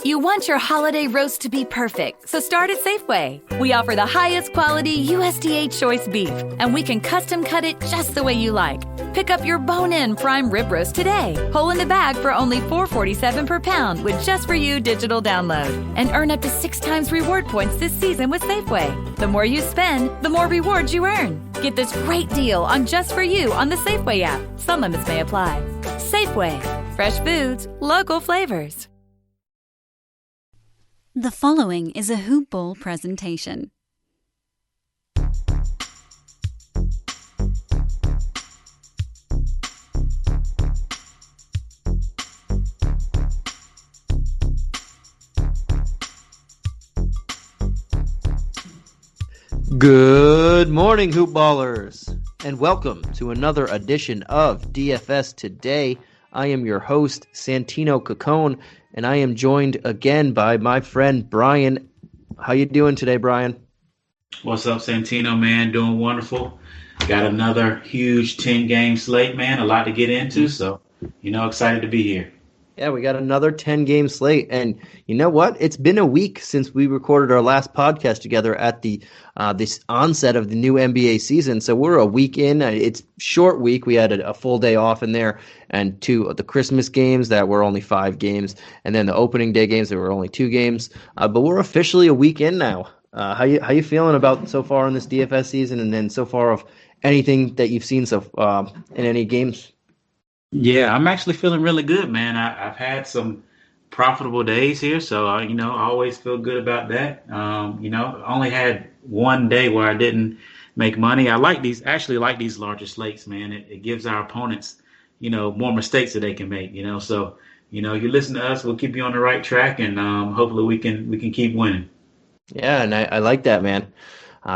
You want your holiday roast to be perfect, so start at Safeway. We offer the highest quality USDA choice beef, and we can custom cut it just the way you like. Pick up your bone-in prime rib roast today, whole in the bag for only $4.47 per pound with Just For You digital download. And earn up to 6 times reward points this season with Safeway. The more you spend, the more rewards you earn. Get this great deal on Just For You on the Safeway app. Some limits may apply. Safeway. Fresh foods, local flavors. The following is a Hoop Ball presentation. Good morning, Hoop Ballers, and welcome to another edition of DFS Today. I am your host, Santino Caccone, and I am joined again by my friend Brian. How you doing today, Brian? What's up, Santino, man? Doing wonderful. Got another huge 10-game slate, man. A lot to get into, so, excited to be here. Yeah, we got another 10-game slate, and you know what? It's been a week since we recorded our last podcast together at the this onset of the new NBA season. So we're a week in. It's short week. We had a full day off in there, and 2 of the Christmas games that were only 5 games, and then the opening day games that were only 2 games. But we're officially a week in now. How you feeling about so far in this DFS season, and then so far of anything that you've seen so in any games? Yeah, I'm actually feeling really good, man. I've had some profitable days here, so I always feel good about that. Only had one day where I didn't make money. I like these larger slates, man. It gives our opponents, more mistakes that they can make. So you listen to us, we'll keep you on the right track, and hopefully we can keep winning. Yeah, and I like that, man.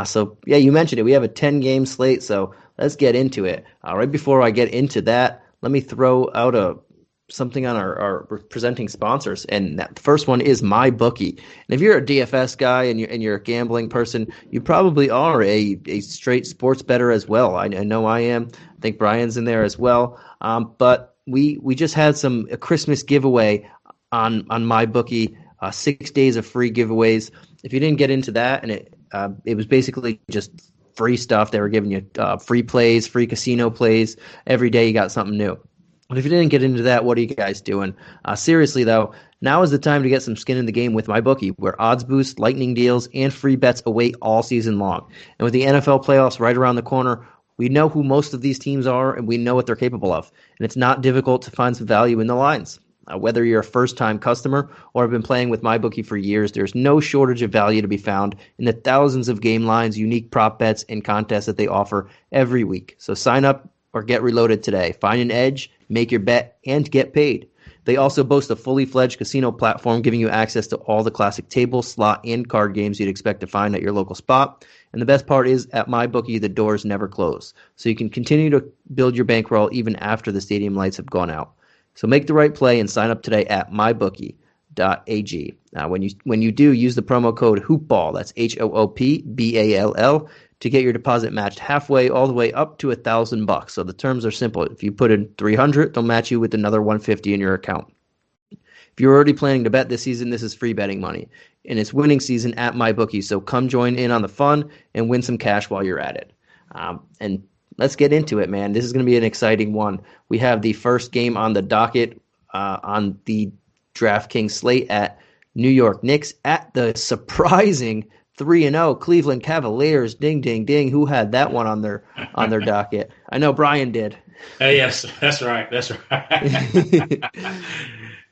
So yeah, you mentioned it. We have a 10-game slate, so let's get into it. Right before I get into that, let me throw out something on our presenting sponsors, and that first one is MyBookie. And if you're a DFS guy and you're a gambling person, you probably are a straight sports bettor as well. I know I am. I think Brian's in there as well. But we just had a Christmas giveaway on MyBookie, 6 days of free giveaways. If you didn't get into that, and it was basically just free stuff. They were giving you free plays, free casino plays. Every day you got something new. But if you didn't get into that, what are you guys doing? Seriously, though, now is the time to get some skin in the game with MyBookie, where odds boosts, lightning deals, and free bets await all season long. And with the NFL playoffs right around the corner, we know who most of these teams are, and we know what they're capable of. And it's not difficult to find some value in the lines. Whether you're a first-time customer or have been playing with MyBookie for years, there's no shortage of value to be found in the thousands of game lines, unique prop bets, and contests that they offer every week. So sign up or get reloaded today. Find an edge, make your bet, and get paid. They also boast a fully fledged casino platform giving you access to all the classic table, slot, and card games you'd expect to find at your local spot. And the best part is, at MyBookie, the doors never close. So you can continue to build your bankroll even after the stadium lights have gone out. So make the right play and sign up today at mybookie.ag. When you do, use the promo code HOOPBALL, that's HOOPBALL, to get your deposit matched halfway all the way up to $1,000. So the terms are simple. If you put in $300, they'll match you with another $150 in your account. If you're already planning to bet this season, this is free betting money. And it's winning season at MyBookie, so come join in on the fun and win some cash while you're at it. And let's get into it, man. This is going to be an exciting one. We have the first game on the docket on the DraftKings slate at New York Knicks at the surprising 3-0 Cleveland Cavaliers. Ding, ding, ding. Who had that one on their docket? I know Brian did. Yes, that's right. That's right.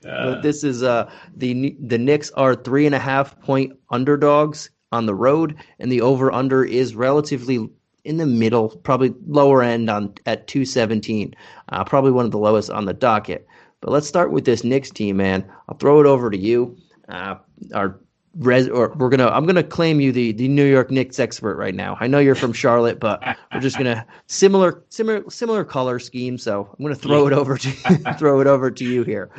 But this is the Knicks are 3.5-point underdogs on the road, and the over/under is relatively in the middle, probably lower end at 217, probably one of the lowest on the docket. But let's start with this Knicks team, man. I'll throw it over to you. I'm gonna claim you the New York Knicks expert right now. I know you're from Charlotte, but we're just gonna similar color scheme. So I'm gonna throw it over to you here.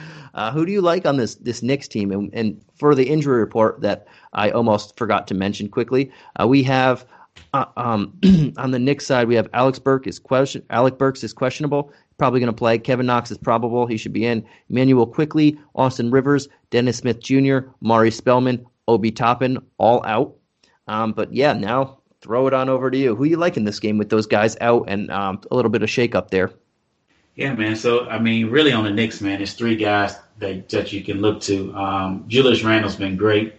Who do you like on this Knicks team? And for the injury report that I almost forgot to mention quickly, we have On the Knicks side, we have Alec Burks is questionable. Probably going to play. Kevin Knox is probable. He should be in. Emmanuel Quickly, Austin Rivers, Dennis Smith Jr., Mari Spellman, Obi Toppin, all out. But yeah, now throw it on over to you. Who you like in this game with those guys out and a little bit of shakeup there? Yeah, man. So, I mean, really on the Knicks, man, there's three guys that you can look to. Julius Randle's been great.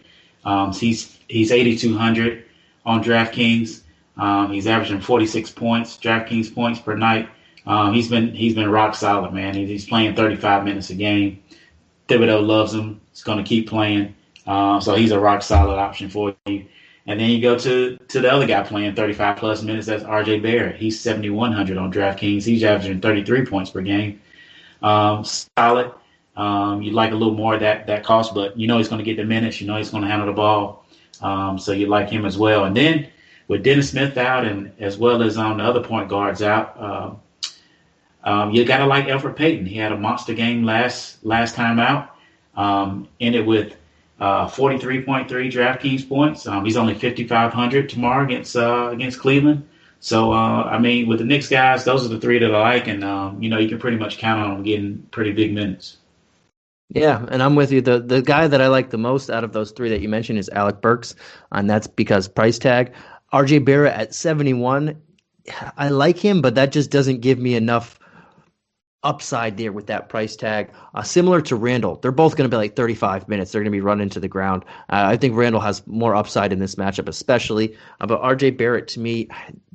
He's 8,200 on DraftKings. He's averaging 46 points, DraftKings points per night. He's been rock solid, man. He's playing 35 minutes a game. Thibodeau loves him. He's going to keep playing. So he's a rock solid option for you. And then you go to the other guy playing 35 plus minutes. That's RJ Barrett. He's 7,100 on DraftKings. He's averaging 33 points per game. Solid. You'd like a little more of that cost, but you know he's going to get the minutes. You know he's going to handle the ball. So you like him as well. And then with Dennis Smith out and as well as on the other point guards out, you got to like Elfrid Payton. He had a monster game last time out. Ended with 43.3 DraftKings points. He's only 5,500 tomorrow against Cleveland. So, I mean, with the Knicks guys, those are the three that I like. And, you can pretty much count on them getting pretty big minutes. Yeah, and I'm with you. The guy that I like the most out of those three that you mentioned is Alec Burks, and that's because price tag. RJ Barrett at 71, I like him, but that just doesn't give me enough upside there with that price tag. Similar to Randle, they're both going to be like 35 minutes. They're going to be run into the ground. I think Randle has more upside in this matchup, especially. But RJ Barrett, to me,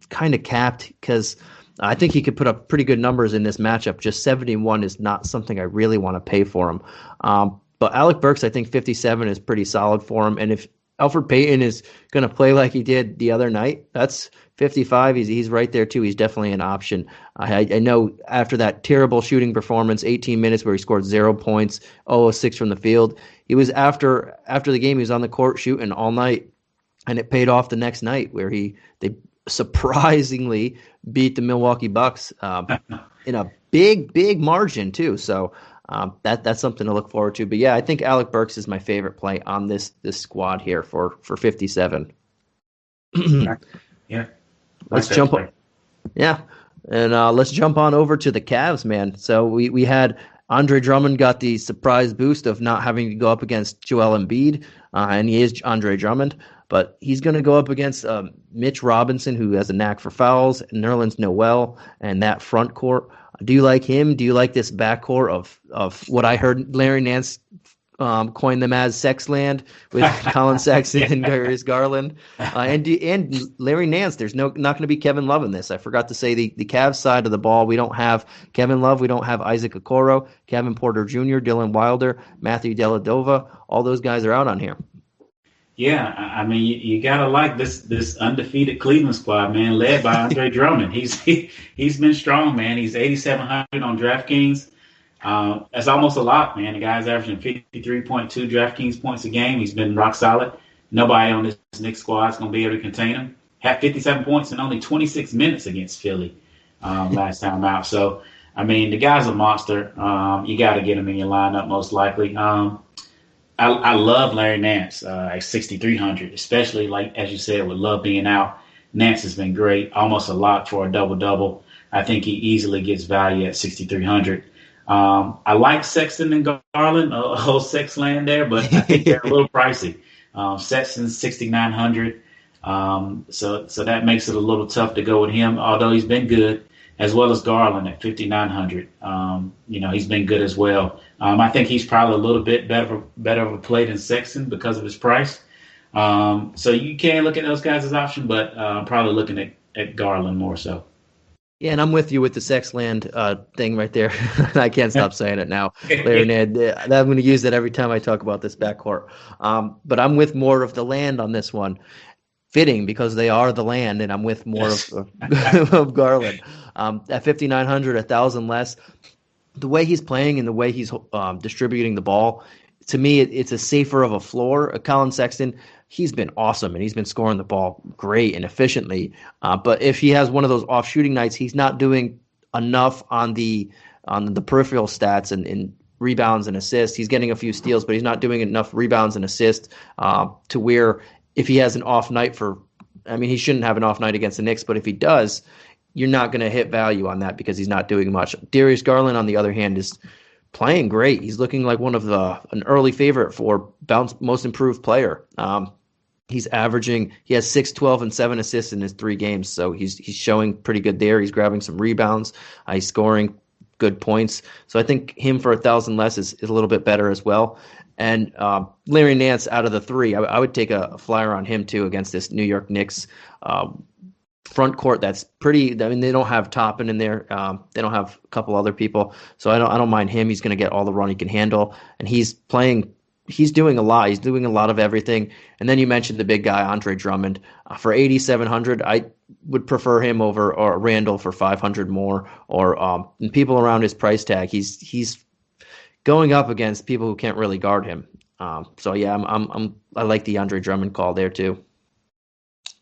kind of capped because I think he could put up pretty good numbers in this matchup. Just 71 is not something I really want to pay for him. But Alec Burks, I think 57 is pretty solid for him. And if Elfrid Payton is going to play like he did the other night, that's 55. He's right there too. He's definitely an option. I know after that terrible shooting performance, 18 minutes where he scored 0 points, 0 of 6 from the field. He was after the game. He was on the court shooting all night, and it paid off the next night where they surprisingly beat the Milwaukee Bucks in a big margin too. So that's something to look forward to. But yeah, I think Alec Burks is my favorite play on this squad here for 57. Yeah. Let's jump on. Yeah. And let's jump on over to the Cavs, man. So we had Andre Drummond got the surprise boost of not having to go up against Joel Embiid, and he is Andre Drummond, but he's going to go up against Mitch Robinson, who has a knack for fouls, Nerlens Noel, and that front court. Do you like him? Do you like this backcourt of what I heard Larry Nance coin them as Sexland with Colin Sexton and Darius Garland, and Larry Nance. There's not going to be Kevin Love in this. I forgot to say the Cavs side of the ball. We don't have Kevin Love. We don't have Isaac Okoro, Kevin Porter Jr., Dylan Wilder, Matthew Dellavedova. All those guys are out on here. Yeah, I mean, you gotta like this undefeated Cleveland squad, man, led by Andre Drummond. He's been strong, man. He's 8,700 on DraftKings. That's almost a lot, man. The guy's averaging 53.2 DraftKings points a game. He's been rock solid. Nobody on this Knicks squad is going to be able to contain him. Had 57 points in only 26 minutes against Philly last time out. So, I mean, the guy's a monster. You got to get him in your lineup most likely. I love Larry Nance at 6,300, especially, like, as you said, with Love being out. Nance has been great, almost a lock for a double-double. I think he easily gets value at 6,300. I like Sexton and Garland, a whole sex land there, but I think they're a little pricey. Sexton's 6,900, so that makes it a little tough to go with him, although he's been good, as well as Garland at 5,900. He's been good as well. I think he's probably a little bit better of a play than Sexton because of his price. So you can look at those guys as option, but I'm probably looking at Garland more so. Yeah, and I'm with you with the Sexland thing right there. I can't stop saying it now. Larry Ned, I'm going to use that every time I talk about this backcourt. But I'm with more of the land on this one. Fitting because they are the land, and I'm with more of Garland. At 5,900, 1,000 less. The way he's playing and the way he's distributing the ball, to me, it's a safer of a floor. Colin Sexton, he's been awesome, and he's been scoring the ball great and efficiently. But if he has one of those off shooting nights, he's not doing enough on the peripheral stats and rebounds and assists. He's getting a few steals, but he's not doing enough rebounds and assists to where if he has an off night for I mean, he shouldn't have an off night against the Knicks, but if he does, you're not going to hit value on that because he's not doing much. Darius Garland, on the other hand, is playing great. He's looking like an early favorite for most improved player. He has 6, 12, and 7 assists in his 3 games, so he's showing pretty good there. He's grabbing some rebounds. He's scoring good points. So I think him for 1,000 less is a little bit better as well. And Larry Nance out of the 3, I would take a flyer on him too against this New York Knicks front court that's pretty. I mean, they don't have Toppin in there. They don't have a couple other people, so I don't mind him. He's going to get all the run he can handle, and he's doing a lot. He's doing a lot of everything. And then you mentioned the big guy, Andre Drummond. For 8,700, I would prefer him over or Randle for 500 more, or people around his price tag. He's going up against people who can't really guard him. So yeah, I like the Andre Drummond call there too.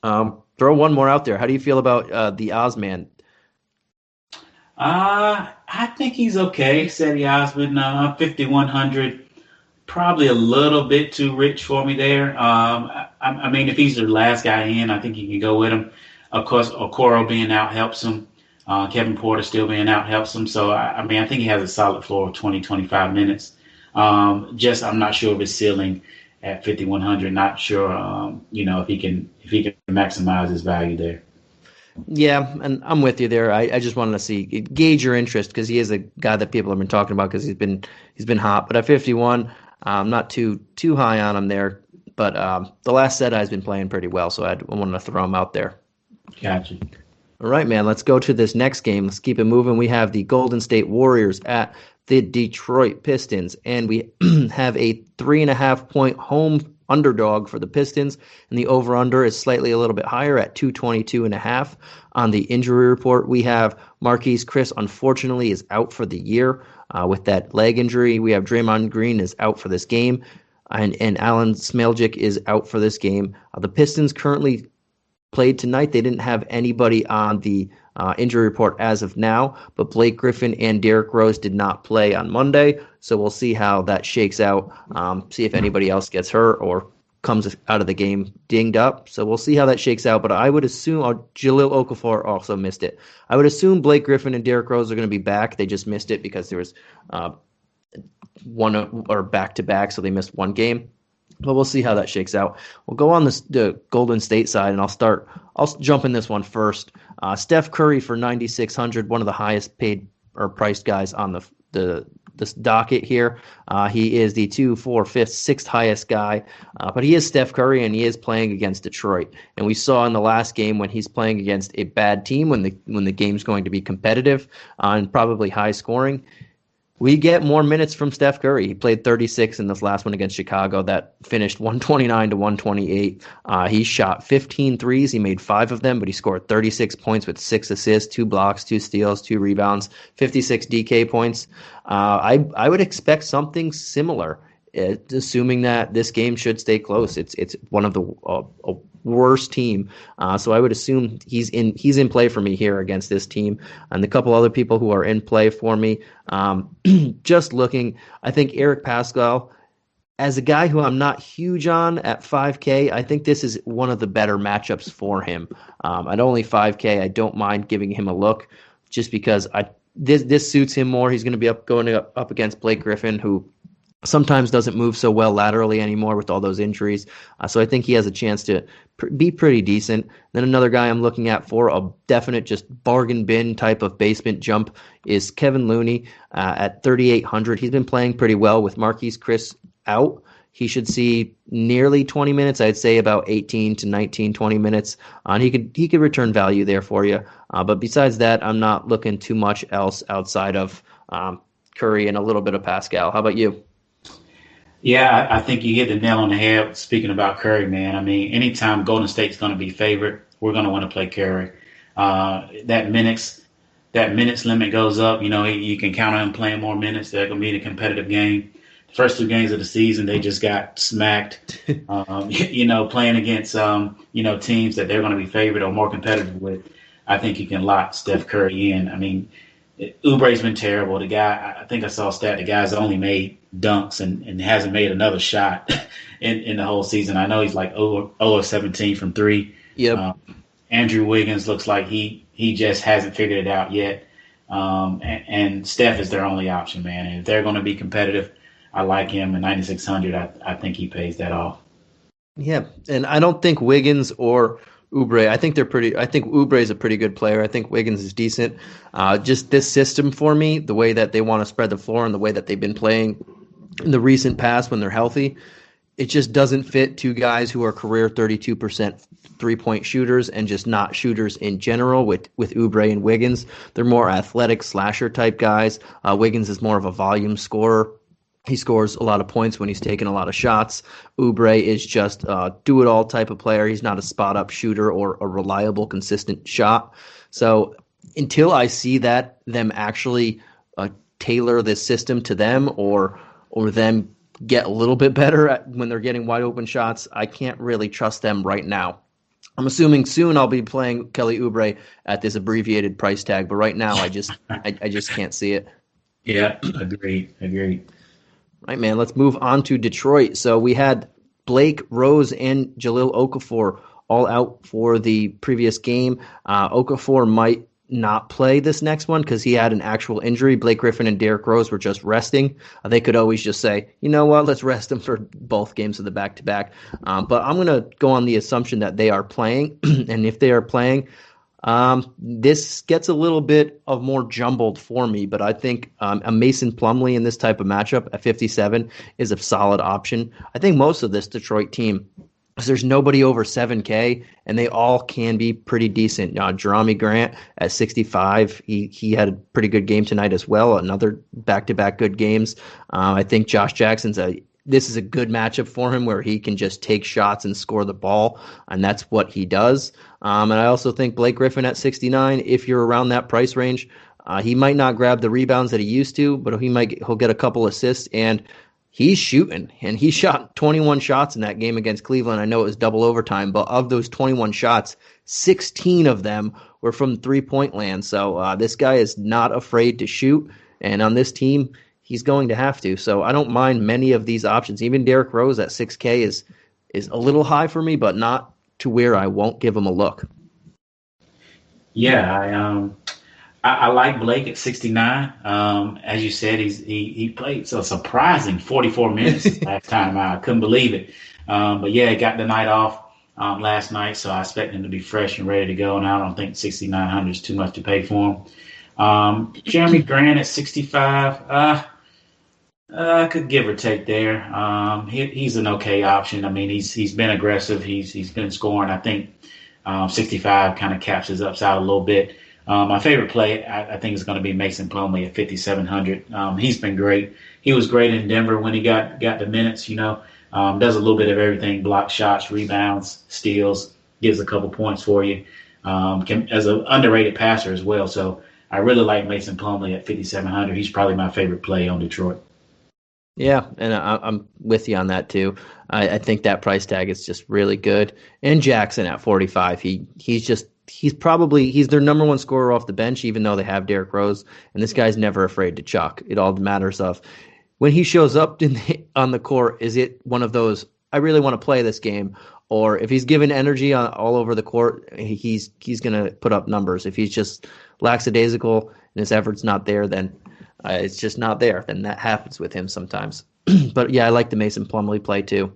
Throw one more out there. How do you feel about the Osman? I think he's okay. Cedi Osman, 5,100. Probably a little bit too rich for me there. I mean, if he's the last guy in, I think you can go with him. Of course, Okoro being out helps him. Kevin Porter still being out helps him. So, I think he has a solid floor of 20, 25 minutes. I'm not sure of his ceiling at 5,100. Not sure, if he can maximize his value there. Yeah, and I'm with you there. I just wanted to gauge your interest because he is a guy that people have been talking about because he's been hot. But at 51, I'm not too high on him there. But the last set I've been playing pretty well, so I wanted to throw him out there. Gotcha. All right, man. Let's go to this next game. Let's keep it moving. We have the Golden State Warriors at the Detroit Pistons, and we have a 3.5-point home underdog for the Pistons, and the over-under is slightly a little bit higher at 222.5. On the injury report, we have Marquise Chris, unfortunately, is out for the year with that leg injury. We have Draymond Green is out for this game, and Alan Smeljic is out for this game. The Pistons currently played tonight. They didn't have anybody on the injury report as of now, but Blake Griffin and Derrick Rose did not play on Monday, so we'll see how that shakes out, see if anybody else gets hurt or comes out of the game dinged up. So we'll see how that shakes out, but I would assume Jahlil Okafor also missed it. I would assume Blake Griffin and Derrick Rose are going to be back. They just missed it because there was one or back-to-back, so they missed one game. But we'll see how that shakes out. We'll go on the Golden State side, and I'll jump in this one first. Steph Curry for 9,600, one of the highest paid or priced guys on this docket here. He is the 2, 4, 5th, 6th highest guy, but he is Steph Curry, and he is playing against Detroit. And we saw in the last game when he's playing against a bad team, when the game's going to be competitive and probably high scoring, we get more minutes from Steph Curry. He played 36 in this last one against Chicago. That finished 129 to 128. He shot 15 threes. He made 5 of them, but he scored 36 points with 6 assists, 2 blocks, 2 steals, 2 rebounds, 56 DK points. I would expect something similar, assuming that this game should stay close. It's one of the worst team, so I would assume he's in play for me here against this team, and a couple other people who are in play for me. Just looking, I think Eric Pascal, as a guy who I'm not huge on at 5K, I think this is one of the better matchups for him. At only 5K, I don't mind giving him a look, just because this suits him more. He's going to be going up against Blake Griffin, who sometimes doesn't move so well laterally anymore with all those injuries. So I think he has a chance to be pretty decent. Then another guy I'm looking at for a definite just bargain bin type of basement jump is Kevin Looney at 3,800. He's been playing pretty well with Marquise Chris out. He should see nearly 20 minutes. I'd say about 18 to 19, 20 minutes. And he could return value there for you. But besides that, I'm not looking too much else outside of Curry and a little bit of Pascal. How about you? Yeah, I think you hit the nail on the head speaking about Curry, man. I mean, anytime Golden State's going to be favored, we're going to want to play Curry. That minutes limit goes up. You can count on him playing more minutes. They're going to be in a competitive game. The first 2 games of the season, they just got smacked. Playing against teams that they're going to be favored or more competitive with. I think you can lock Steph Curry in. I mean, Oubre's been terrible. The guy, I think I saw a stat, the guy's only made dunks and hasn't made another shot in the whole season. I know he's like 0 of 17 from 3. Yep. Andrew Wiggins looks like he just hasn't figured it out yet. And Steph is their only option, man. And if they're going to be competitive, I like him. At 9,600, I think he pays that off. Yeah, and I don't think Wiggins or Oubre. I think Oubre is a pretty good player. I think Wiggins is decent. Just this system for me, the way that they want to spread the floor and the way that they've been playing in the recent past when they're healthy, it just doesn't fit two guys who are career 32% three-point shooters and just not shooters in general with Oubre and Wiggins. They're more athletic slasher type guys. Wiggins is more of a volume scorer. He scores a lot of points when he's taking a lot of shots. Oubre is just a do-it-all type of player. He's not a spot-up shooter or a reliable, consistent shot. So until I see them actually tailor this system to them or them get a little bit better when they're getting wide-open shots, I can't really trust them right now. I'm assuming soon I'll be playing Kelly Oubre at this abbreviated price tag, but right now I just can't see it. Yeah, agreed. Right, man. Let's move on to Detroit. So we had Blake, Rose, and Jahlil Okafor all out for the previous game. Okafor might not play this next one because he had an actual injury. Blake Griffin and Derrick Rose were just resting. They could always just say, you know what, let's rest them for both games of the back-to-back. But I'm going to go on the assumption that they are playing. And if they are playing, this gets a little bit of more jumbled for me, but I think a Mason Plumlee in this type of matchup at 57 is a solid option. I think most of this Detroit team, there's nobody over 7K, and they all can be pretty decent. Jerami Grant at 65, he had a pretty good game tonight as well, another back-to-back good games. I think Josh Jackson's this is a good matchup for him where he can just take shots and score the ball, and that's what he does. And I also think Blake Griffin at 69, if you're around that price range, he might not grab the rebounds that he used to, but he'll get a couple assists, and he's shooting. And he shot 21 shots in that game against Cleveland. I know it was double overtime, but of those 21 shots, 16 of them were from three-point land. So this guy is not afraid to shoot, and on this team, he's going to have to. So I don't mind many of these options. Even Derrick Rose at 6K is a little high for me, but not to where I won't give him a look. Yeah, I like Blake at 69. As you said, he played so surprising 44 minutes last time out. I couldn't believe it. But yeah, he got the night off last night, so I expect him to be fresh and ready to go. And I don't think 6,900 is too much to pay for him. Jerami Grant at 65. I could give or take there. He's an okay option. I mean, he's been aggressive. He's been scoring. I think 65 kind of caps his upside a little bit. My favorite play, I think, is going to be Mason Plumlee at 5,700. He's been great. He was great in Denver when he got the minutes. Does a little bit of everything: block shots, rebounds, steals, gives a couple points for you. As an underrated passer as well. So I really like Mason Plumlee at 5,700. He's probably my favorite play on Detroit. Yeah, and I'm with you on that too. I think that price tag is just really good. And Jackson at 45, he's their number one scorer off the bench, even though they have Derrick Rose. And this guy's never afraid to chuck. It all matters of when he shows up on the court. Is it one of those I really want to play this game, or if he's given energy all over the court, he's going to put up numbers. If he's just lackadaisical and his effort's not there, then it's just not there. Then that happens with him sometimes. But yeah, I like the Mason Plumlee play too.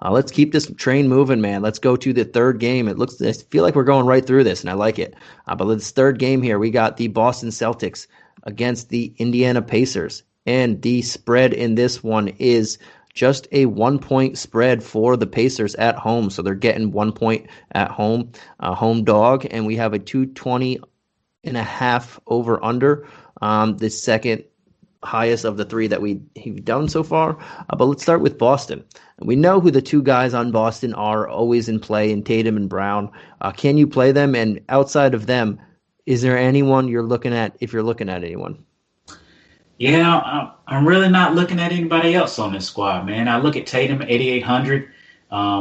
Let's keep this train moving, man. Let's go to the third game. I feel like we're going right through this, and I like it. But this third game here, we got the Boston Celtics against the Indiana Pacers. And the spread in this one is just a 1-point spread for the Pacers at home. So they're getting 1 point at home, home dog. And we have a 220.5 over under. The second highest of the three that we've done so far. But let's start with Boston. We know who the two guys on Boston are always in play, in Tatum and Brown. Can you play them? And outside of them, is there anyone you're looking at if you're looking at anyone? Yeah, I'm really not looking at anybody else on this squad, man. I look at Tatum, 8,800.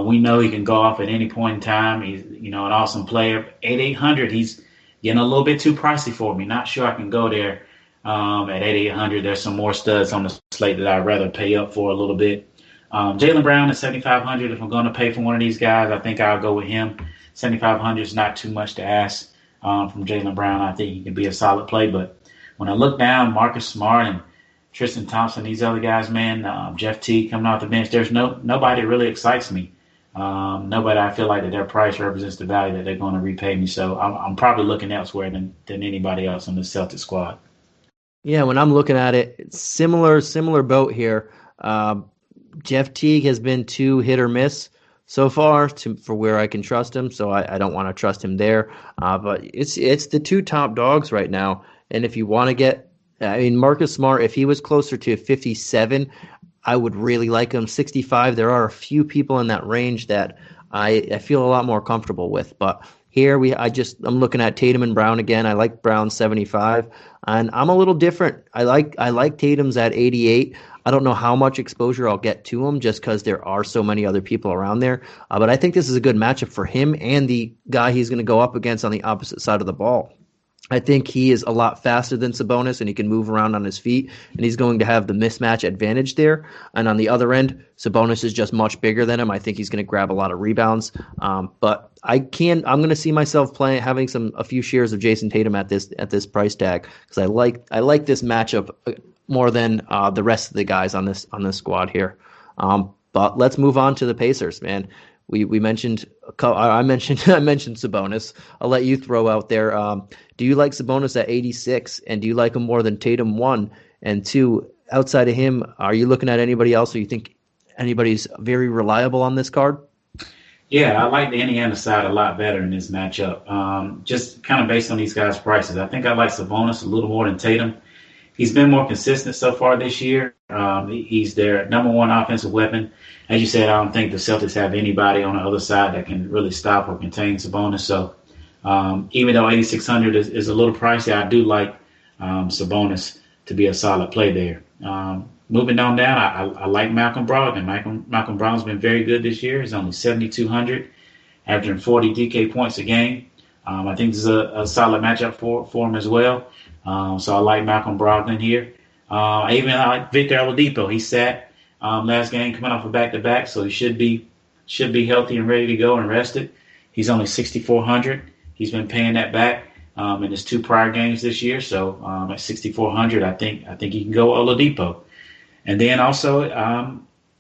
We know he can go off at any point in time. He's, an awesome player. 8,800, he's getting a little bit too pricey for me. Not sure I can go there at 8,800. There's some more studs on the slate that I'd rather pay up for a little bit. Jaylen Brown is 7,500. If I'm going to pay for one of these guys, I think I'll go with him. 7,500 is not too much to ask from Jaylen Brown. I think he can be a solid play. But when I look down, Marcus Smart and Tristan Thompson, these other guys, man, Jeff Teague coming off the bench, there's nobody really excites me. Nobody I feel like that their price represents the value that they're going to repay me. So I'm probably looking elsewhere than anybody else on the Celtics squad. Yeah, when I'm looking at it, it's similar boat here. Jeff Teague has been too hit or miss so far for where I can trust him, so I don't want to trust him there. But it's the two top dogs right now. And if you want to get, Marcus Smart, if he was closer to 57, I would really like him. 65, there are a few people in that range that I feel a lot more comfortable with. But here I'm looking at Tatum and Brown again. I like Brown 75, and I'm a little different. I like Tatum's at 88. I don't know how much exposure I'll get to him just because there are so many other people around there. But I think this is a good matchup for him and the guy he's going to go up against on the opposite side of the ball. I think he is a lot faster than Sabonis, and he can move around on his feet, and he's going to have the mismatch advantage there. And on the other end, Sabonis is just much bigger than him. I think he's going to grab a lot of rebounds. But I'm going to see myself having a few shares of Jason Tatum at this price tag because I like this matchup more than the rest of the guys on this squad here. But let's move on to the Pacers, man. We mentioned I mentioned Sabonis. I'll let you throw out there. Do you like Sabonis at 86, and do you like him more than Tatum 1 and 2? Outside of him, are you looking at anybody else, or you think anybody's very reliable on this card? Yeah, I like the Indiana side a lot better in this matchup. Just kind of based on these guys' prices, I think I like Sabonis a little more than Tatum. He's been more consistent so far this year. He's their number one offensive weapon. As you said, I don't think the Celtics have anybody on the other side that can really stop or contain Sabonis. So even though 8,600 is a little pricey, I do like Sabonis to be a solid play there. Moving on down, I like Malcolm Brogdon. Malcolm Brogdon's been very good this year. He's only 7,200, averaging 40 DK points a game. I think this is a solid matchup for him as well. So I like Malcolm Brogdon here. I even like Victor Oladipo. He sat last game coming off a back-to-back, so he should be healthy and ready to go and rested. He's only 6,400. He's been paying that back in his 2 prior games this year. So at 6,400, I think he can go Oladipo. And then also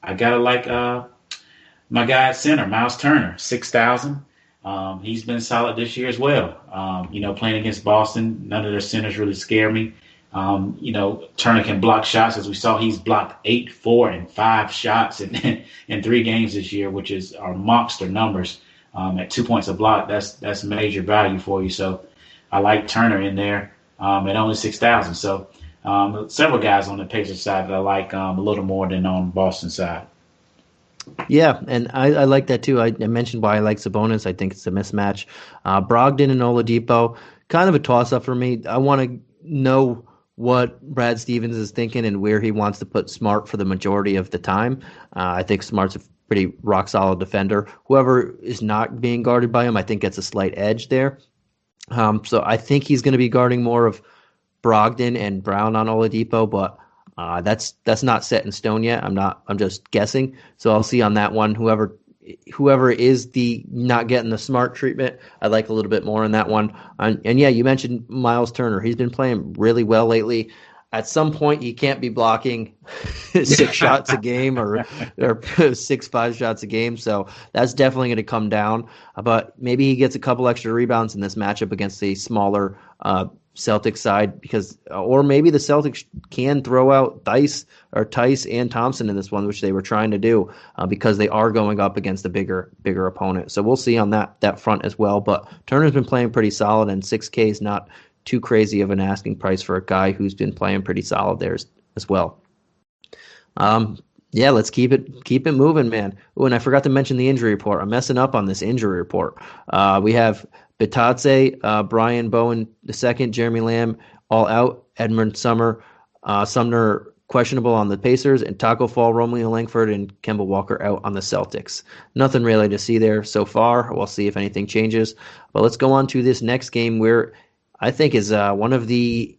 I gotta like my guy at center, Miles Turner, 6,000. He's been solid this year as well. Playing against Boston, none of their centers really scare me. Turner can block shots. As we saw, he's blocked 8, 4, and 5 shots in 3 games this year, which are monster numbers. At 2 points a block, that's major value for you. So I like Turner in there at only 6,000. So several guys on the Pacers side that I like a little more than on Boston's side. Yeah, and I like that too. I mentioned why I like Sabonis. I think it's a mismatch. Brogdon and Oladipo, kind of a toss-up for me. I want to know what Brad Stevens is thinking and where he wants to put Smart for the majority of the time. I think Smart's a pretty rock-solid defender. Whoever is not being guarded by him, I think gets a slight edge there. So I think he's going to be guarding more of Brogdon and Brown on Oladipo, but that's not set in stone yet. I'm just guessing. So I'll see on that one. Whoever is the not getting the Smart treatment, I like a little bit more on that one. And yeah, you mentioned Miles Turner. He's been playing really well lately. At some point, he can't be blocking 6 shots a game or 5 shots a game. So that's definitely going to come down. But maybe he gets a couple extra rebounds in this matchup against a smaller Celtics side or maybe the Celtics can throw out Tice and Thompson in this one, which they were trying to do because they are going up against a bigger opponent. So we'll see on that front as well. But Turner's been playing pretty solid, and 6K is not too crazy of an asking price for a guy who's been playing pretty solid there as well. Yeah, let's keep it moving, man. Oh, and I forgot to mention the injury report. I'm messing up on this injury report. We have Bitadze, Brian Bowen II, Jeremy Lamb all out, Edmund Sumner questionable on the Pacers, and Taco Fall, Romeo Langford, and Kemba Walker out on the Celtics. Nothing really to see there so far. We'll see if anything changes. But let's go on to this next game where I think is one of the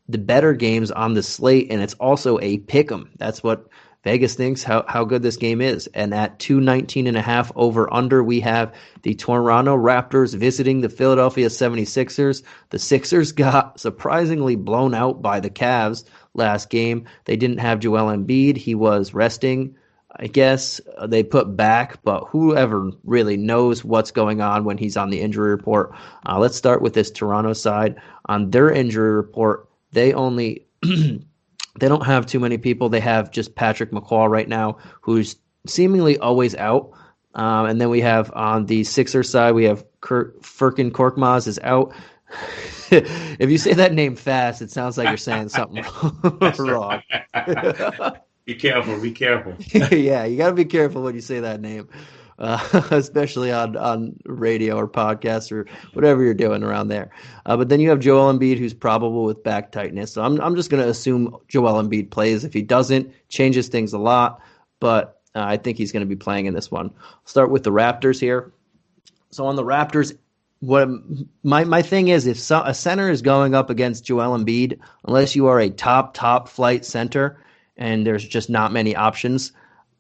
better games on the slate, and it's also a pick'em. That's what Vegas thinks how good this game is. And at 219.5 over under, we have the Toronto Raptors visiting the Philadelphia 76ers. The Sixers got surprisingly blown out by the Cavs last game. They didn't have Joel Embiid. He was resting. I guess they put back, but whoever really knows what's going on when he's on the injury report. Let's start with this Toronto side. On their injury report, they only they don't have too many people. They have just Patrick McCaw right now, who's seemingly always out. And then we have on the Sixers side, we have Furkan Korkmaz is out. If you say that name fast, it sounds like you're saying something wrong. Be careful. Yeah, you got to be careful when you say that name, especially on radio or podcast or whatever you're doing around there. But then you have Joel Embiid, who's probable with back tightness. So I'm just going to assume Joel Embiid plays. If he doesn't, changes things a lot. But I think he's going to be playing in this one. I'll start with the Raptors here. So on the Raptors, what my thing is, if a center is going up against Joel Embiid, unless you are a top flight center and there's just not many options,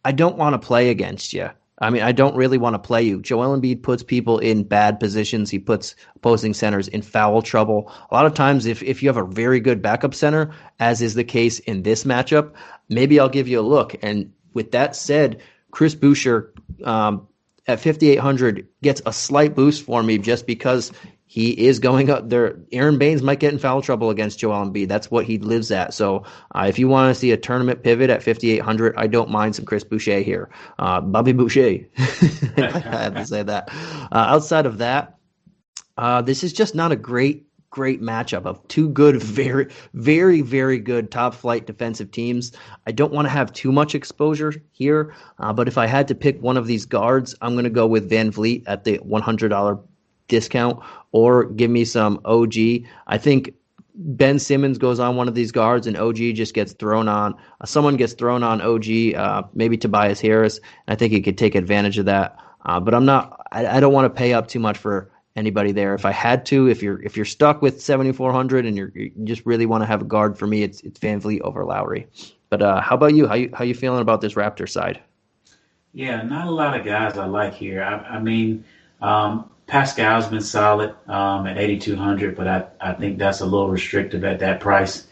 I don't want to play against you. I mean, I don't really want to play you. Joel Embiid puts people in bad positions. He puts opposing centers in foul trouble. A lot of times, if you have a very good backup center, as is the case in this matchup, maybe I'll give you a look. And with that said, Chris Boucher at 5,800 gets a slight boost for me just because he is going up there. Aaron Baines might get in foul trouble against Joel Embiid. That's what he lives at. So if you want to see a tournament pivot at 5,800, I don't mind some Chris Boucher here. Bobby Boucher. I had to say that. Outside of that, this is just not a great matchup of two good, very, very, very good top flight defensive teams. I don't want to have too much exposure here, but if I had to pick one of these guards, I'm going to go with Van Vliet at the $100 discount, or give me some OG. I think Ben Simmons goes on one of these guards and OG just gets thrown on. Someone gets thrown on OG, maybe Tobias Harris. I think he could take advantage of that. But I don't want to pay up too much for anybody there. If I had to, if you're stuck with 7,400 and you just really want to have a guard, for me, it's Van Vliet over Lowry. But how about you? How you feeling about this Raptor side? Yeah, not a lot of guys I like here. I mean, Pascal's been solid at 8,200, but I think that's a little restrictive at that price.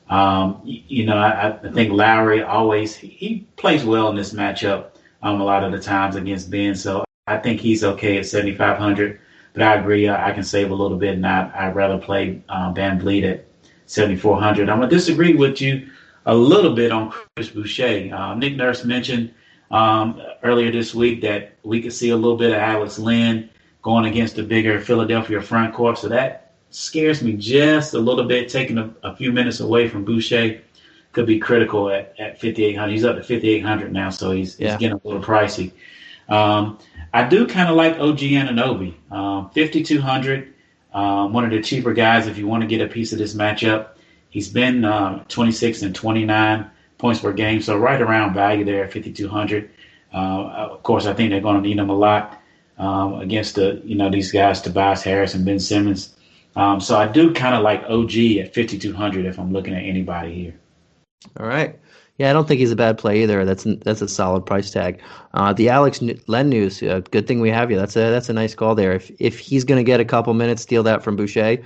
I think Lowry always he plays well in this matchup a lot of the times against Ben, so I think he's okay at 7,500. But I agree, I can save a little bit, and I'd rather play Van Vliet at 7,400. I'm going to disagree with you a little bit on Chris Boucher. Nick Nurse mentioned earlier this week that we could see a little bit of Alex Len going against the bigger Philadelphia front court. So that scares me just a little bit. Taking a few minutes away from Boucher could be critical at 5,800. He's up to 5,800 now, so he's getting a little pricey. I do kind of like OG Anunoby. 5,200, one of the cheaper guys if you want to get a piece of this matchup. He's been 26 and 29 points per game, so right around value there at 5,200. Of course, I think they're going to need him a lot against these guys, Tobias Harris and Ben Simmons. So I do kind of like OG at 5,200 if I'm looking at anybody here. All right. Yeah, I don't think he's a bad play either. That's a solid price tag. The Alex Len news, good thing we have you. That's a nice call there. If he's going to get a couple minutes, steal that from Boucher,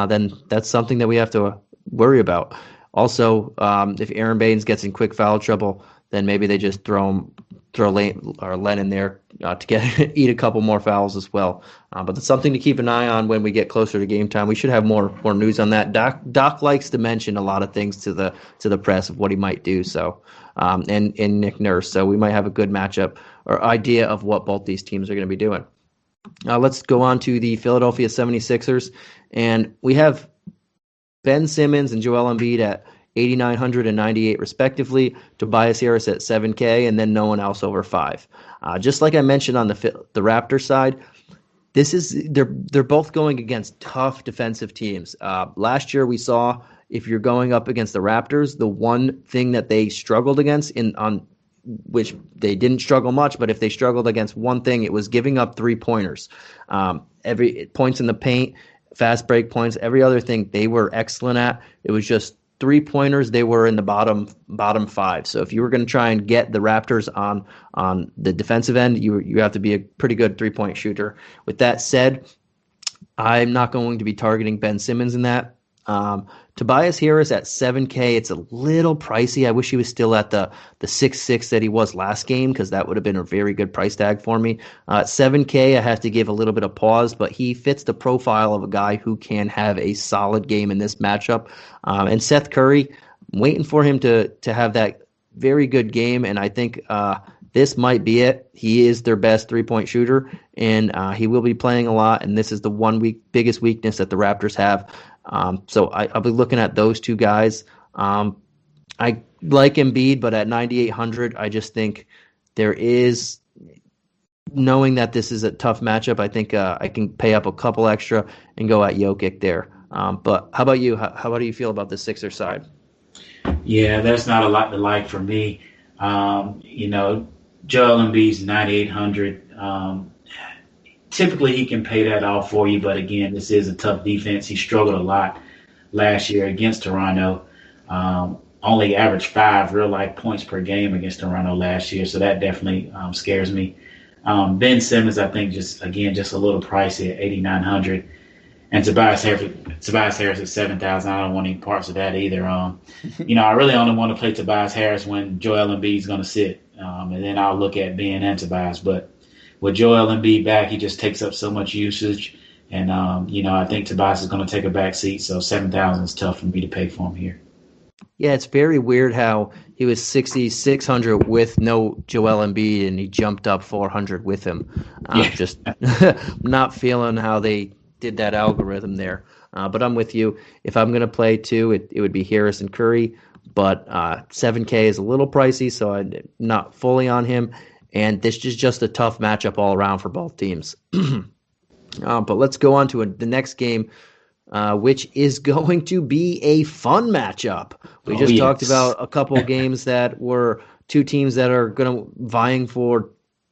then that's something that we have to worry about. Also, if Aaron Baines gets in quick foul trouble, then maybe they just throw Len in there to eat a couple more fouls as well. But that's something to keep an eye on when we get closer to game time. We should have more news on that. Doc likes to mention a lot of things to the press of what he might do. So and Nick Nurse. So we might have a good matchup or idea of what both these teams are going to be doing. Let's go on to the Philadelphia 76ers, and we have Ben Simmons and Joel Embiid at 8,900 and 98 respectively, Tobias Harris at 7K, and then no one else over 5. Just like I mentioned on the Raptors side, they're both going against tough defensive teams. Last year we saw, if you're going up against the Raptors, the one thing that they struggled against on which they didn't struggle much, but if they struggled against one thing, it was giving up 3-pointers. Every points in the paint, fast break points, every other thing they were excellent at. It was just 3-pointers, they were in the bottom 5. So if you were going to try and get the Raptors on the defensive end, you have to be a pretty good 3-point shooter. With that said, I'm not going to be targeting Ben Simmons in that. Tobias Harris at 7K, it's a little pricey. I wish he was still at the 6.6 that he was last game, because that would have been a very good price tag for me. At 7K, I have to give a little bit of pause, but he fits the profile of a guy who can have a solid game in this matchup. And Seth Curry, I'm waiting for him to have that very good game, and I think this might be it. He is their best 3-point shooter, and he will be playing a lot, and this is the biggest weakness that the Raptors have. So I'll be looking at those two guys. I like Embiid, but at 9,800, I just think there is, knowing that this is a tough matchup, I think I can pay up a couple extra and go at Jokic there. But how about you? How do you feel about the Sixers side? Yeah, there's not a lot to like for me. Joel Embiid's 9,800. Typically, he can pay that off for you, but again, this is a tough defense. He struggled a lot last year against Toronto. Only averaged 5 real-life points per game against Toronto last year, so that definitely scares me. Ben Simmons, I think, just a little pricey at 8,900. And Tobias Harris at 7,000. I don't want any parts of that either. I really only want to play Tobias Harris when Joel Embiid's going to sit, and then I'll look at Ben and Tobias. But with Joel Embiid back, he just takes up so much usage, and I think Tobias is going to take a back seat. So 7,000 is tough for me to pay for him here. Yeah, it's very weird how he was 6,600 with no Joel Embiid, and he jumped up 400 with him. Just not feeling how they did that algorithm there. But I'm with you. If I'm going to play two, it would be Harris and Curry. But 7K is a little pricey, so I'm not fully on him. And this is just a tough matchup all around for both teams. But let's go on to the next game, which is going to be a fun matchup. We just talked about a couple games that were two teams that are going to vying for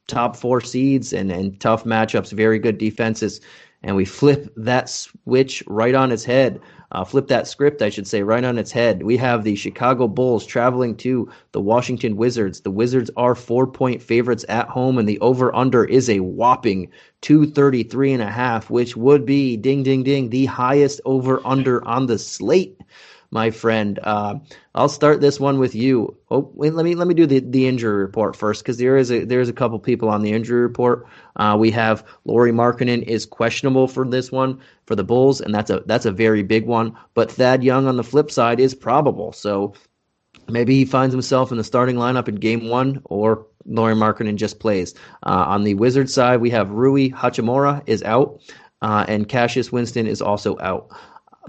top 4 seeds and tough matchups, very good defenses. And we flip that switch right on its head. Flip that script, I should say, right on its head. We have the Chicago Bulls traveling to the Washington Wizards. The Wizards are 4-point favorites at home, and the over-under is a whopping 233.5, which would be, ding, ding, ding, the highest over-under on the slate, my friend. I'll start this one with you. Oh, wait, let me do the injury report first, because there is a couple people on the injury report. We have Lauri Markkanen is questionable for this one for the Bulls, and that's a very big one. But Thad Young on the flip side is probable, so maybe he finds himself in the starting lineup in Game 1, or Lauri Markkanen just plays. On the Wizards side, we have Rui Hachimura is out, and Cassius Winston is also out.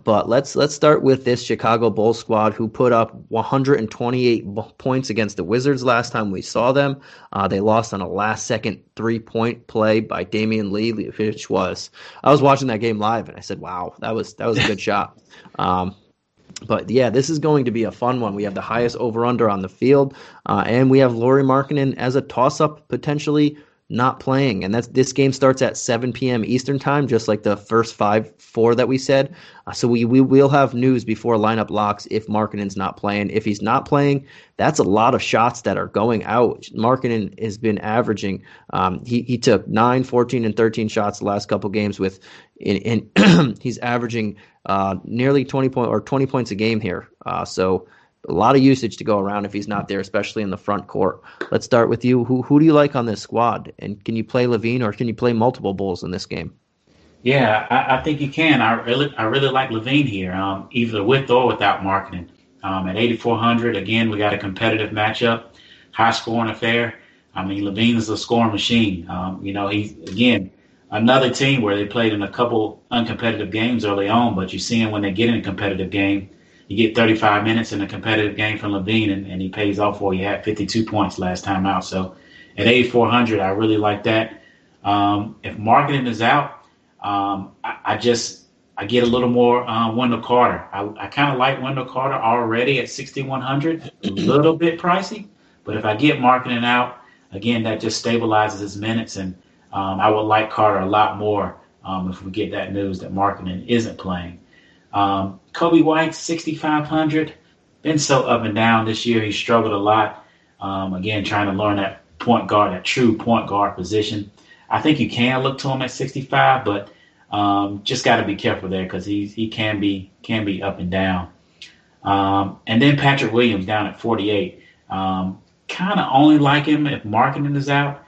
But let's start with this Chicago Bulls squad, who put up 128 points against the Wizards last time we saw them. They lost on a last-second 3-point play by Damian Lee, which was, I was watching that game live and I said, "Wow, that was a good shot." But yeah, this is going to be a fun one. We have the highest over/under on the field, and we have Lauri Markkanen as a toss-up potentially not playing, and this game starts at 7 p.m. Eastern time, just like the first 4 that we said. So we will have news before lineup locks if Markkanen's not playing. If he's not playing, that's a lot of shots that are going out. Markkanen has been averaging. He took 9, 14, and 13 shots the last couple games he's averaging nearly 20 points a game here. So a lot of usage to go around if he's not there, especially in the front court. Let's start with you. Who do you like on this squad? And can you play Levine, or can you play multiple Bulls in this game? Yeah, I think you can. I really like Levine here, either with or without Markkanen. At 8,400, again, we got a competitive matchup, high-scoring affair. I mean, Levine is a scoring machine. He's, again, another team where they played in a couple uncompetitive games early on, but you see him when they get in a competitive game. You get 35 minutes in a competitive game from Levine, and he pays off for you. He had 52 points last time out. So at 8,400, I really like that. If Markkanen is out, I get a little more Wendell Carter. I kind of like Wendell Carter already at 6,100, a little bit pricey. But if I get Markkanen out, again, that just stabilizes his minutes, and I would like Carter a lot more if we get that news that Markkanen isn't playing. Kobe White, 6,500. been so up and down this year. He struggled a lot. Again, trying to learn that point guard, that true point guard position. I think you can look to him at 65, but just got to be careful there because he can be up and down. And then Patrick Williams down at 48. Kind of only like him if marketing is out.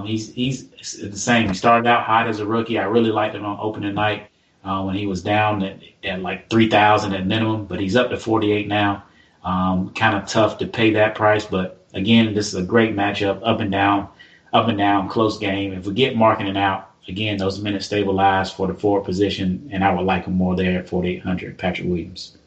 He's the same. He started out hot as a rookie. I really liked him on opening night when he was down at like 3,000 at minimum, but he's up to 48 now. Kind of tough to pay that price, but again, this is a great matchup, up and down, close game. If we get marketing out, again, those minutes stabilize for the forward position, and I would like him more there at 4,800, Patrick Williams.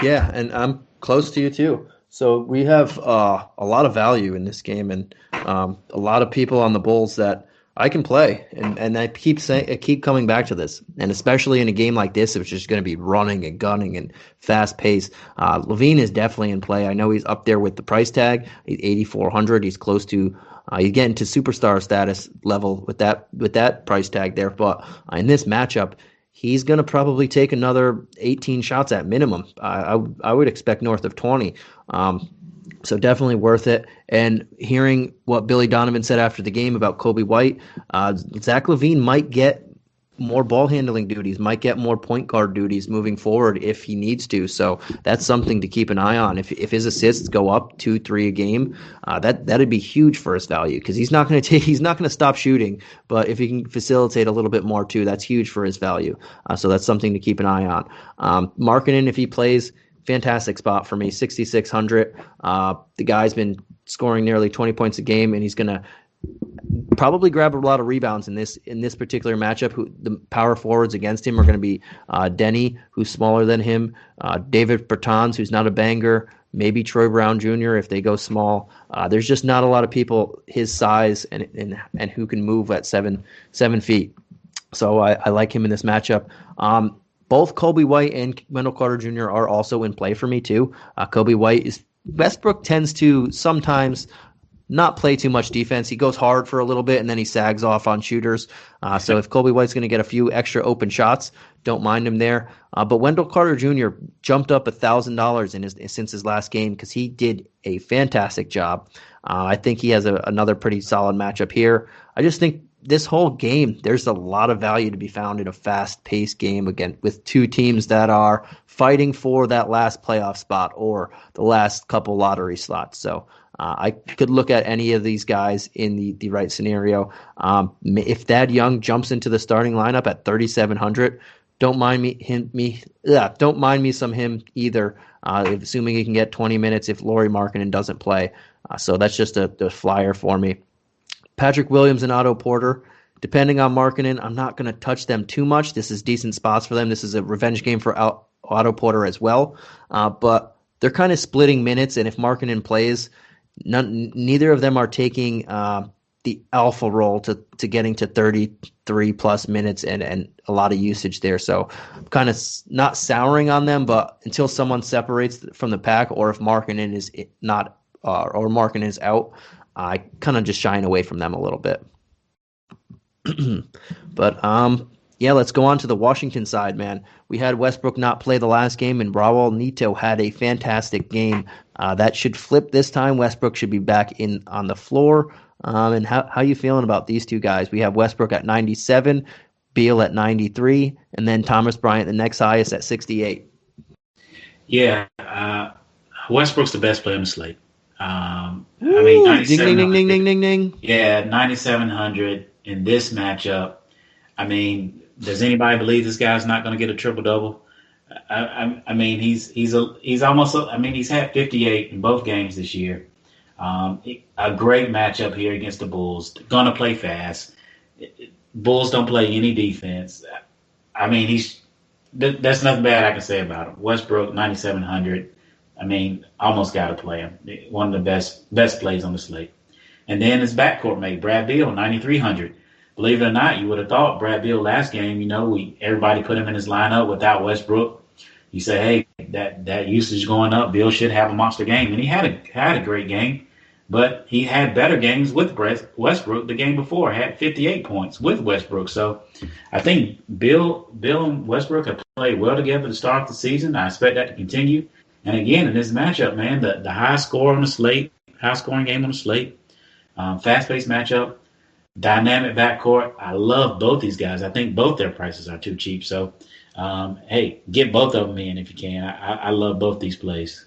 Yeah, and I'm close to you too. So we have a lot of value in this game, and a lot of people on the Bulls that I can play, and I keep coming back to this, and especially in a game like this, which is going to be running and gunning and fast pace. LaVine is definitely in play. I know he's up there with the price tag. He's 8,400. He's close to. He's getting to superstar status level with that price tag there, but in this matchup, he's going to probably take another 18 shots at minimum. I would expect north of 20. So definitely worth it. And hearing what Billy Donovan said after the game about Kobe White, Zach LaVine might get more ball handling duties, might get more point guard duties moving forward if he needs to. So that's something to keep an eye on. If his assists go up 2-3 a game, that'd be huge for his value because he's not going to stop shooting. But if he can facilitate a little bit more too, that's huge for his value. So that's something to keep an eye on. Markkanen, if he plays, fantastic spot for me, 6,600. The guy's been scoring nearly 20 points a game, and he's going to probably grab a lot of rebounds in this particular matchup. The power forwards against him are going to be Denny, who's smaller than him, David Bertans, who's not a banger, maybe Troy Brown Jr. if they go small. There's just not a lot of people his size and who can move at 7 feet. So I like him in this matchup. Both Kobe White and Wendell Carter Jr. are also in play for me too. Kobe White Westbrook tends to sometimes not play too much defense. He goes hard for a little bit and then he sags off on shooters. So if Kobe White's going to get a few extra open shots, don't mind him there. But Wendell Carter Jr. jumped up $1,000 since his last game because he did a fantastic job. I think he has another pretty solid matchup here. I just think this whole game, there's a lot of value to be found in a fast-paced game, again, with two teams that are fighting for that last playoff spot or the last couple lottery slots. So I could look at any of these guys in the right scenario. If Thad Young jumps into the starting lineup at 3,700, don't mind me some him either, assuming he can get 20 minutes if Lauri Markkanen doesn't play. So that's just a flyer for me. Patrick Williams and Otto Porter, depending on Markkanen, I'm not going to touch them too much. This is decent spots for them. This is a revenge game for Otto Porter as well. But they're kind of splitting minutes, and if Markkanen plays, neither of them are taking the alpha role to getting to 33-plus minutes and a lot of usage there. So I'm kind of not souring on them, but until someone separates from the pack or if Markkanen is not or Markkanen is out, I kind of just shying away from them a little bit. But let's go on to the Washington side, man. We had Westbrook not play the last game, and Raul Neto had a fantastic game. That should flip this time. Westbrook should be back on the floor. And how you feeling about these two guys? We have Westbrook at 97, Beal at 93, and then Thomas Bryant, the next highest, at 68. Yeah, Westbrook's the best player on the slate. Ding, ding, ding, ding, ding, ding. Yeah, 9,700 in this matchup. I mean, does anybody believe this guy's not going to get a triple double? I mean, he's almost. I mean, he's had 58 in both games this year. A great matchup here against the Bulls. Gonna play fast. Bulls don't play any defense. I mean, that's nothing bad I can say about him. Westbrook 9,700. I mean, almost got to play him. One of the best plays on the slate. And then his backcourt mate, Brad Beal, 9,300. Believe it or not, you would have thought Brad Beal last game, everybody put him in his lineup without Westbrook. You say, hey, that usage going up, Beal should have a monster game. And he had a great game, but he had better games with Westbrook the game before, had 58 points with Westbrook. So I think Beal and Westbrook have played well together to start the season. I expect that to continue. And again, in this matchup, man, the high score on the slate, high scoring game on the slate, fast paced matchup, dynamic backcourt. I love both these guys. I think both their prices are too cheap. So, hey, get both of them in if you can. I love both these plays.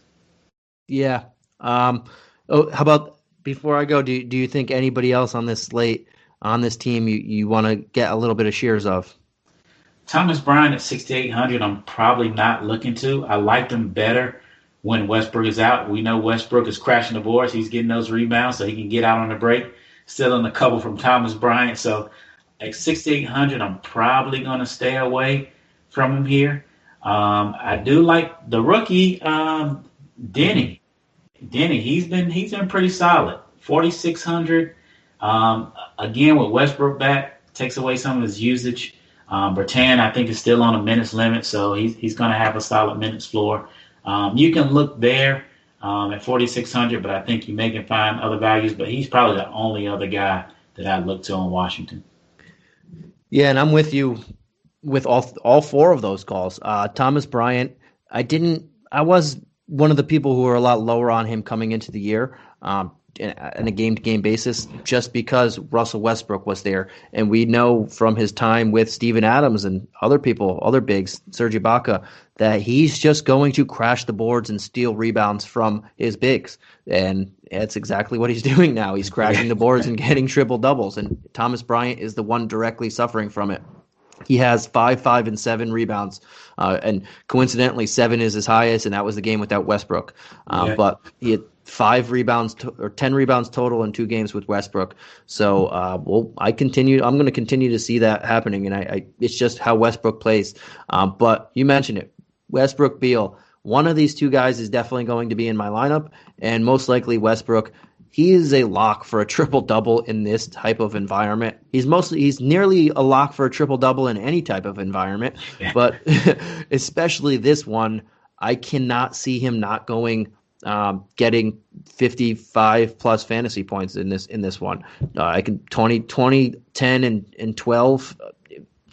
Yeah. How about before I go? Do you think anybody else on this slate, on this team, you want to get a little bit of shares of? Thomas Bryant at 6,800, I'm probably not looking to. I liked him better when Westbrook is out. We know Westbrook is crashing the boards. He's getting those rebounds so he can get out on the break. Still in the couple from Thomas Bryant. So at 6,800, I'm probably going to stay away from him here. I do like the rookie, Denny. He's been pretty solid. 4,600. Again, with Westbrook back, takes away some of his usage. Bertan, I think, is still on a minutes limit, so he's going to have a solid minutes floor. You can look there at 4,600, but I think you may can find other values. But he's probably the only other guy that I look to in Washington. Yeah, and I'm with you with all four of those calls. Thomas Bryant, I was one of the people who were a lot lower on him coming into the year. In a game-to-game basis, just because Russell Westbrook was there. And we know from his time with Steven Adams and other people, other bigs, Serge Ibaka, that he's just going to crash the boards and steal rebounds from his bigs. And that's exactly what he's doing now. He's crashing the boards and getting triple-doubles. And Thomas Bryant is the one directly suffering from it. He has 5, 5, and 7 rebounds, and coincidentally, 7 is his highest, and that was the game without Westbrook. But he had 5 rebounds or 10 rebounds total in 2 games with Westbrook. So, I'm going to continue to see that happening, and it's just how Westbrook plays. But you mentioned it, Westbrook, Beal. One of these two guys is definitely going to be in my lineup, and most likely Westbrook. He is a lock for a triple-double in this type of environment. He's nearly a lock for a triple-double in any type of environment, but especially this one, I cannot see him not getting 55 plus fantasy points in this one. I can 20, 10, and 12.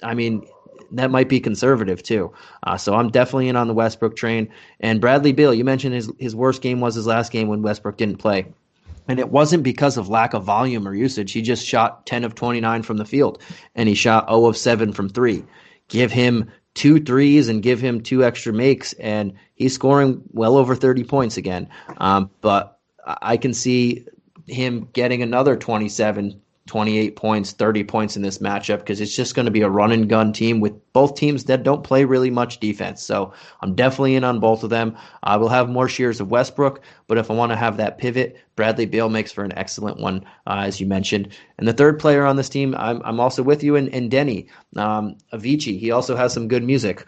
I mean, that might be conservative too. So I'm definitely in on the Westbrook train. And Bradley Beal, you mentioned his worst game was his last game when Westbrook didn't play. And it wasn't because of lack of volume or usage. He just shot 10 of 29 from the field, and he shot 0 of 7 from 3. Give him 2 threes and give him 2 extra makes, and he's scoring well over 30 points again. But I can see him getting another 27, 28 points, 30 points in this matchup because it's just going to be a run and gun team with both teams that don't play really much defense. So I'm definitely in on both of them. I will have more shares of Westbrook, but if I want to have that pivot, Bradley Beal makes for an excellent one, as you mentioned. And the third player on this team, I'm also with you in Denny. Avicii, he also has some good music.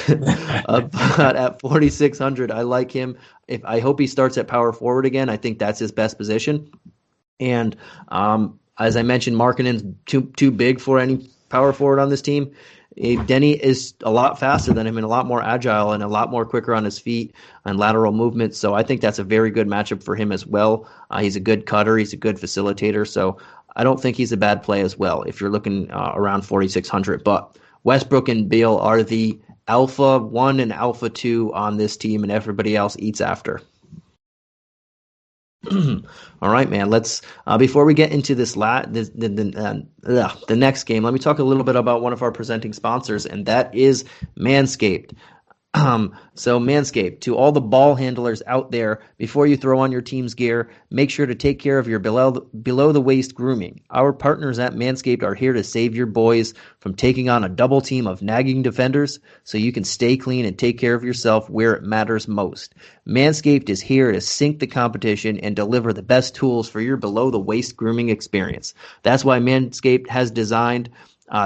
But at 4,600, I like him. I hope he starts at power forward again. I think that's his best position. And as I mentioned, Markkanen's too big for any power forward on this team. Denny is a lot faster than him and a lot more agile and a lot more quicker on his feet and lateral movement. So I think that's a very good matchup for him as well. He's a good cutter. He's a good facilitator. So I don't think he's a bad play as well if you're looking around 4,600. But Westbrook and Beal are the alpha 1 and alpha 2 on this team, and everybody else eats after. All right, man. Let's before we get into the next game, let me talk a little bit about one of our presenting sponsors, and that is Manscaped. So Manscaped, to all the ball handlers out there, before you throw on your team's gear, make sure to take care of your below the waist grooming. Our partners at Manscaped are here to save your boys from taking on a double team of nagging defenders so you can stay clean and take care of yourself where it matters most. Manscaped is here to sink the competition and deliver the best tools for your below the waist grooming experience. That's why Manscaped has designed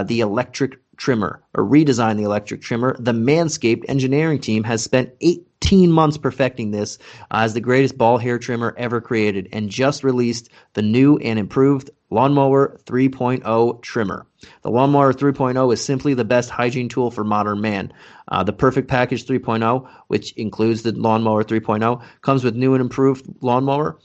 the electric trimmer, or redesigned the electric trimmer. The Manscaped engineering team has spent 18 months perfecting this as the greatest ball hair trimmer ever created, and just released the new and improved Lawnmower 3.0 trimmer. The Lawnmower 3.0 is simply the best hygiene tool for modern man. The Perfect Package 3.0, which includes the Lawnmower 3.0, comes with new and improved lawnmower,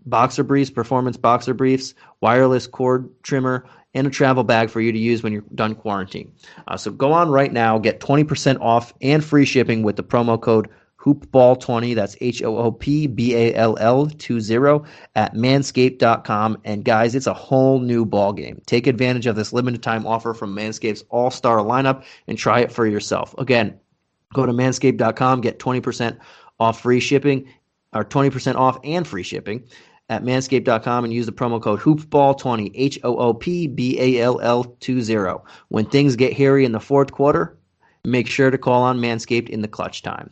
boxer briefs, performance boxer briefs, wireless cord trimmer, and a travel bag for you to use when you're done quarantine. So go on right now, get 20% off and free shipping with the promo code hoopball20, that's HOOPBALL20 at manscaped.com. And guys, it's a whole new ball game. Take advantage of this limited time offer from Manscaped's all-star lineup and try it for yourself. Again, go to manscaped.com, get 20% off free shipping, or 20% off and free shipping at manscaped.com, and use the promo code hoopball20, HOOPBALL20. When things get hairy in the fourth quarter, make sure to call on Manscaped in the clutch time.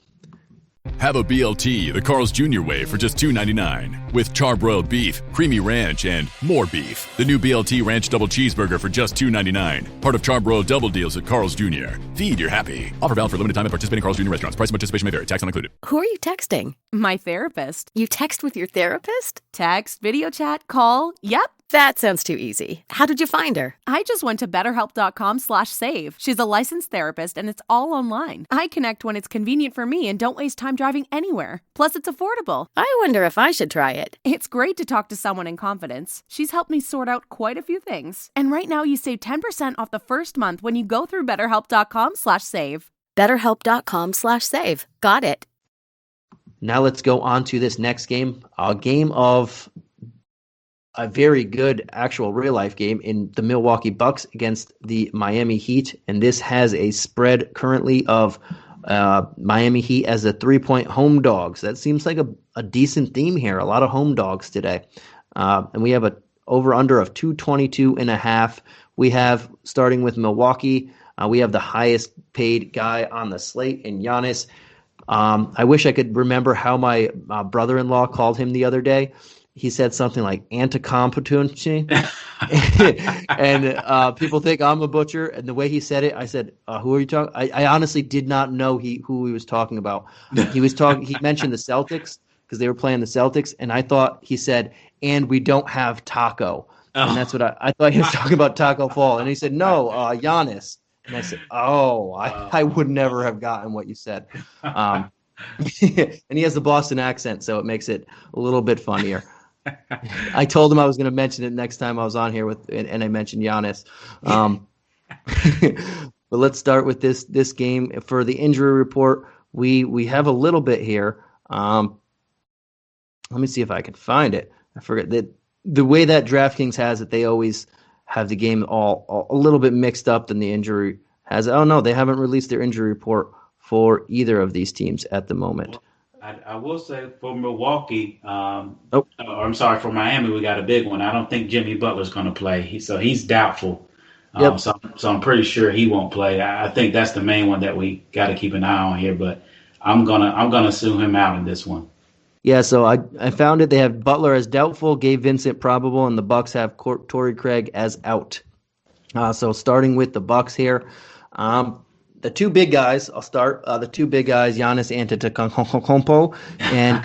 Have a BLT the Carl's Jr. way for just $2.99 with charbroiled beef, creamy ranch, and more beef. The new BLT Ranch Double Cheeseburger for just $2.99. Part of charbroiled double deals at Carl's Jr. Feed your happy. Offer valid for limited time at participating Carl's Jr. restaurants. Price and participation may vary. Tax not included. Who are you texting? My therapist. You text with your therapist? Text, video chat, call. Yep. That sounds too easy. How did you find her? I just went to betterhelp.com/save. She's a licensed therapist and it's all online. I connect when it's convenient for me and don't waste time driving anywhere. Plus, it's affordable. I wonder if I should try it. It's great to talk to someone in confidence. She's helped me sort out quite a few things. And right now you save 10% off the first month when you go through betterhelp.com/save. Betterhelp.com/save. Got it. Now let's go on to this next game, a game of a very good actual real-life game in the Milwaukee Bucks against the Miami Heat, and this has a spread currently of Miami Heat as a 3-point home dogs. That seems like a decent theme here, a lot of home dogs today. And we have a over-under of 222.5. We have, starting with Milwaukee, we have the highest paid guy on the slate in Giannis. I wish I could remember how my brother-in-law called him the other day. He said something like anti-competency, and people think I'm a butcher. And the way he said it, I said, "Who are you talking?" I honestly did not know who he was talking about. He mentioned the Celtics because they were playing the Celtics, and I thought he said, "And we don't have Taco," and that's what I thought he was talking about, Taco Fall. And he said, "No, Giannis." And I said, "Oh, I would never have gotten what you said." And he has the Boston accent, so it makes it a little bit funnier. I told him I was going to mention it next time I was on here and I mentioned Giannis. But let's start with this game. For the injury report, we have a little bit here. Let me see if I can find it. I forget that the way that DraftKings has it, they always have the game all a little bit mixed up than the injury has. Oh no, they haven't released their injury report for either of these teams at the moment. I will say for Milwaukee, for Miami, we got a big one. I don't think Jimmy Butler's going to play. He's doubtful. Yep. So I'm pretty sure he won't play. I think that's the main one that we got to keep an eye on here. But I'm gonna sue him out in this one. Yeah, so I found it. They have Butler as doubtful, Gabe Vincent probable, and the Bucks have Torrey Craig as out. So starting with the Bucks here. The two big guys, I'll start. The two big guys, Giannis Antetokounmpo and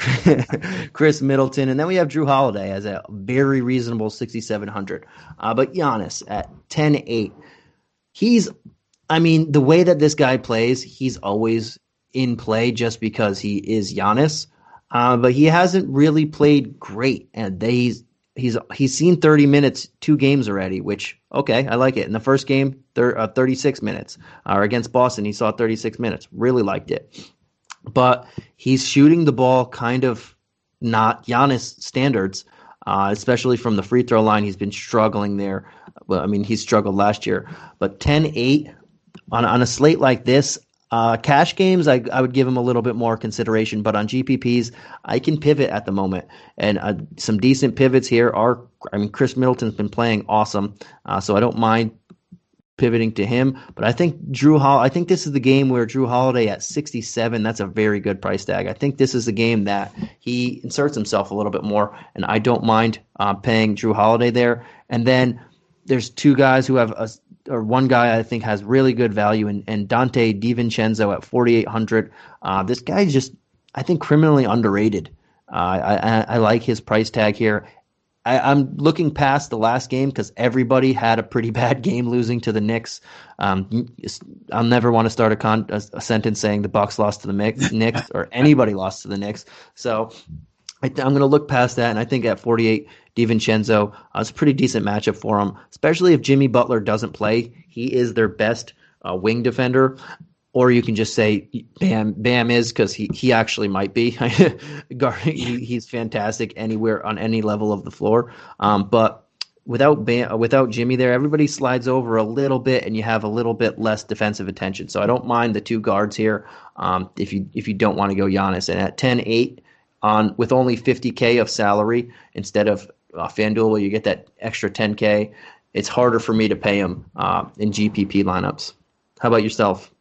Chris Middleton. And then we have Drew Holiday as a very reasonable 6,700. But Giannis at 10-8. The way that this guy plays, he's always in play just because he is Giannis. But he hasn't really played great. And he's seen 30 minutes, 2 games already, which, okay, I like it. In the first game, 36 minutes. Against Boston, he saw 36 minutes. Really liked it. But he's shooting the ball kind of not Giannis standards, especially from the free throw line. He's been struggling there. Well, he struggled last year. But 10-8 on a slate like this, cash games, I would give him a little bit more consideration, but on GPPs, I can pivot at the moment. And some decent pivots here are, Chris Middleton's been playing awesome, so I don't mind pivoting to him. But I think this is the game where Drew Holiday at 67, that's a very good price tag. I think this is the game that he inserts himself a little bit more, and I don't mind paying Drew Holiday there. And then there's two guys who have one guy I think has really good value, and Dante DiVincenzo at 4,800. This guy is just, I think, criminally underrated. I like his price tag here. I'm looking past the last game because everybody had a pretty bad game losing to the Knicks. I'll never want to start a sentence saying the Bucks lost to the Knicks or anybody lost to the Knicks. So I'm going to look past that, and I think at 48, DiVincenzo, it's a pretty decent matchup for him, especially if Jimmy Butler doesn't play. He is their best wing defender. or you can just say Bam is, because he actually might be. He's fantastic anywhere on any level of the floor. But without Jimmy there, everybody slides over a little bit, and you have a little bit less defensive attention. So I don't mind the two guards here if you don't want to go Giannis. And at 10-8 with only $50K of salary instead of FanDuel, where you get that extra $10K, it's harder for me to pay him in GPP lineups. How about yourself?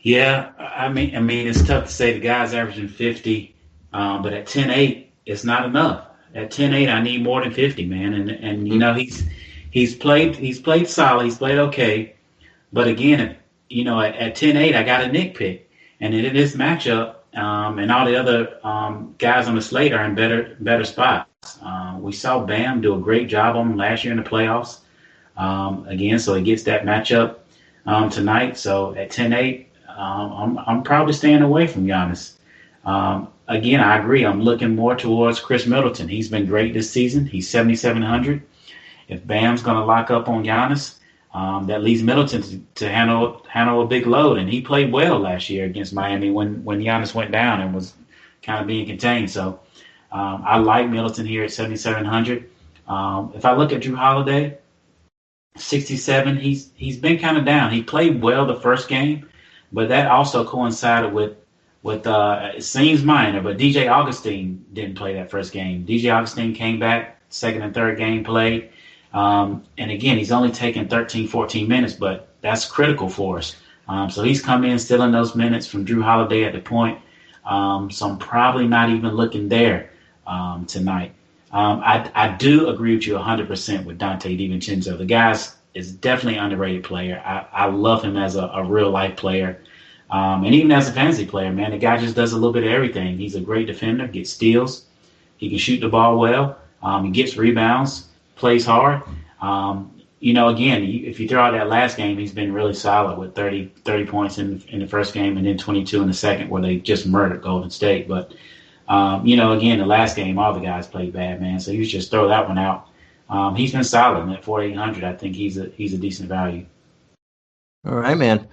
Yeah, I mean, it's tough to say the guy's averaging 50, but at 10-8, it's not enough. At 10-8, I need more than 50, man. And you know, he's played solid, he's played okay, but again, at 10-8, I got a nitpick, and in this matchup, and all the other guys on the slate are in better spots. We saw Bam do a great job on him last year in the playoffs. Again, so he gets that matchup tonight. So at 10-8. I'm probably staying away from Giannis. Again, I agree. I'm looking more towards Chris Middleton. He's been great this season. He's 7,700. If Bam's going to lock up on Giannis, that leaves Middleton to handle a big load. And he played well last year against Miami when Giannis went down and was kind of being contained. So I like Middleton here at 7,700. If I look at Jrue Holiday, 67, he's been kind of down. He played well the first game, but that also coincided with it seems minor, but DJ Augustine didn't play that first game. DJ Augustine came back, second and third game played. And again, he's only taken 13, 14 minutes, but that's critical for us. So he's come in still in those minutes from Jrue Holiday at the point. So I'm probably not even looking there tonight. I do agree with you 100% with Dante Divincenzo. The guy is definitely an underrated player. I love him as a real-life player. And even as a fantasy player, man, the guy just does a little bit of everything. He's a great defender, gets steals. He can shoot the ball well. He gets rebounds, plays hard. Again, if you throw out that last game, he's been really solid with 30 points in the first game and then 22 in the second, where they just murdered Golden State. But, again, the last game, all the guys played bad, man. So you just throw that one out. He's been solid. And at 4,800, I think he's a decent value. All right, man.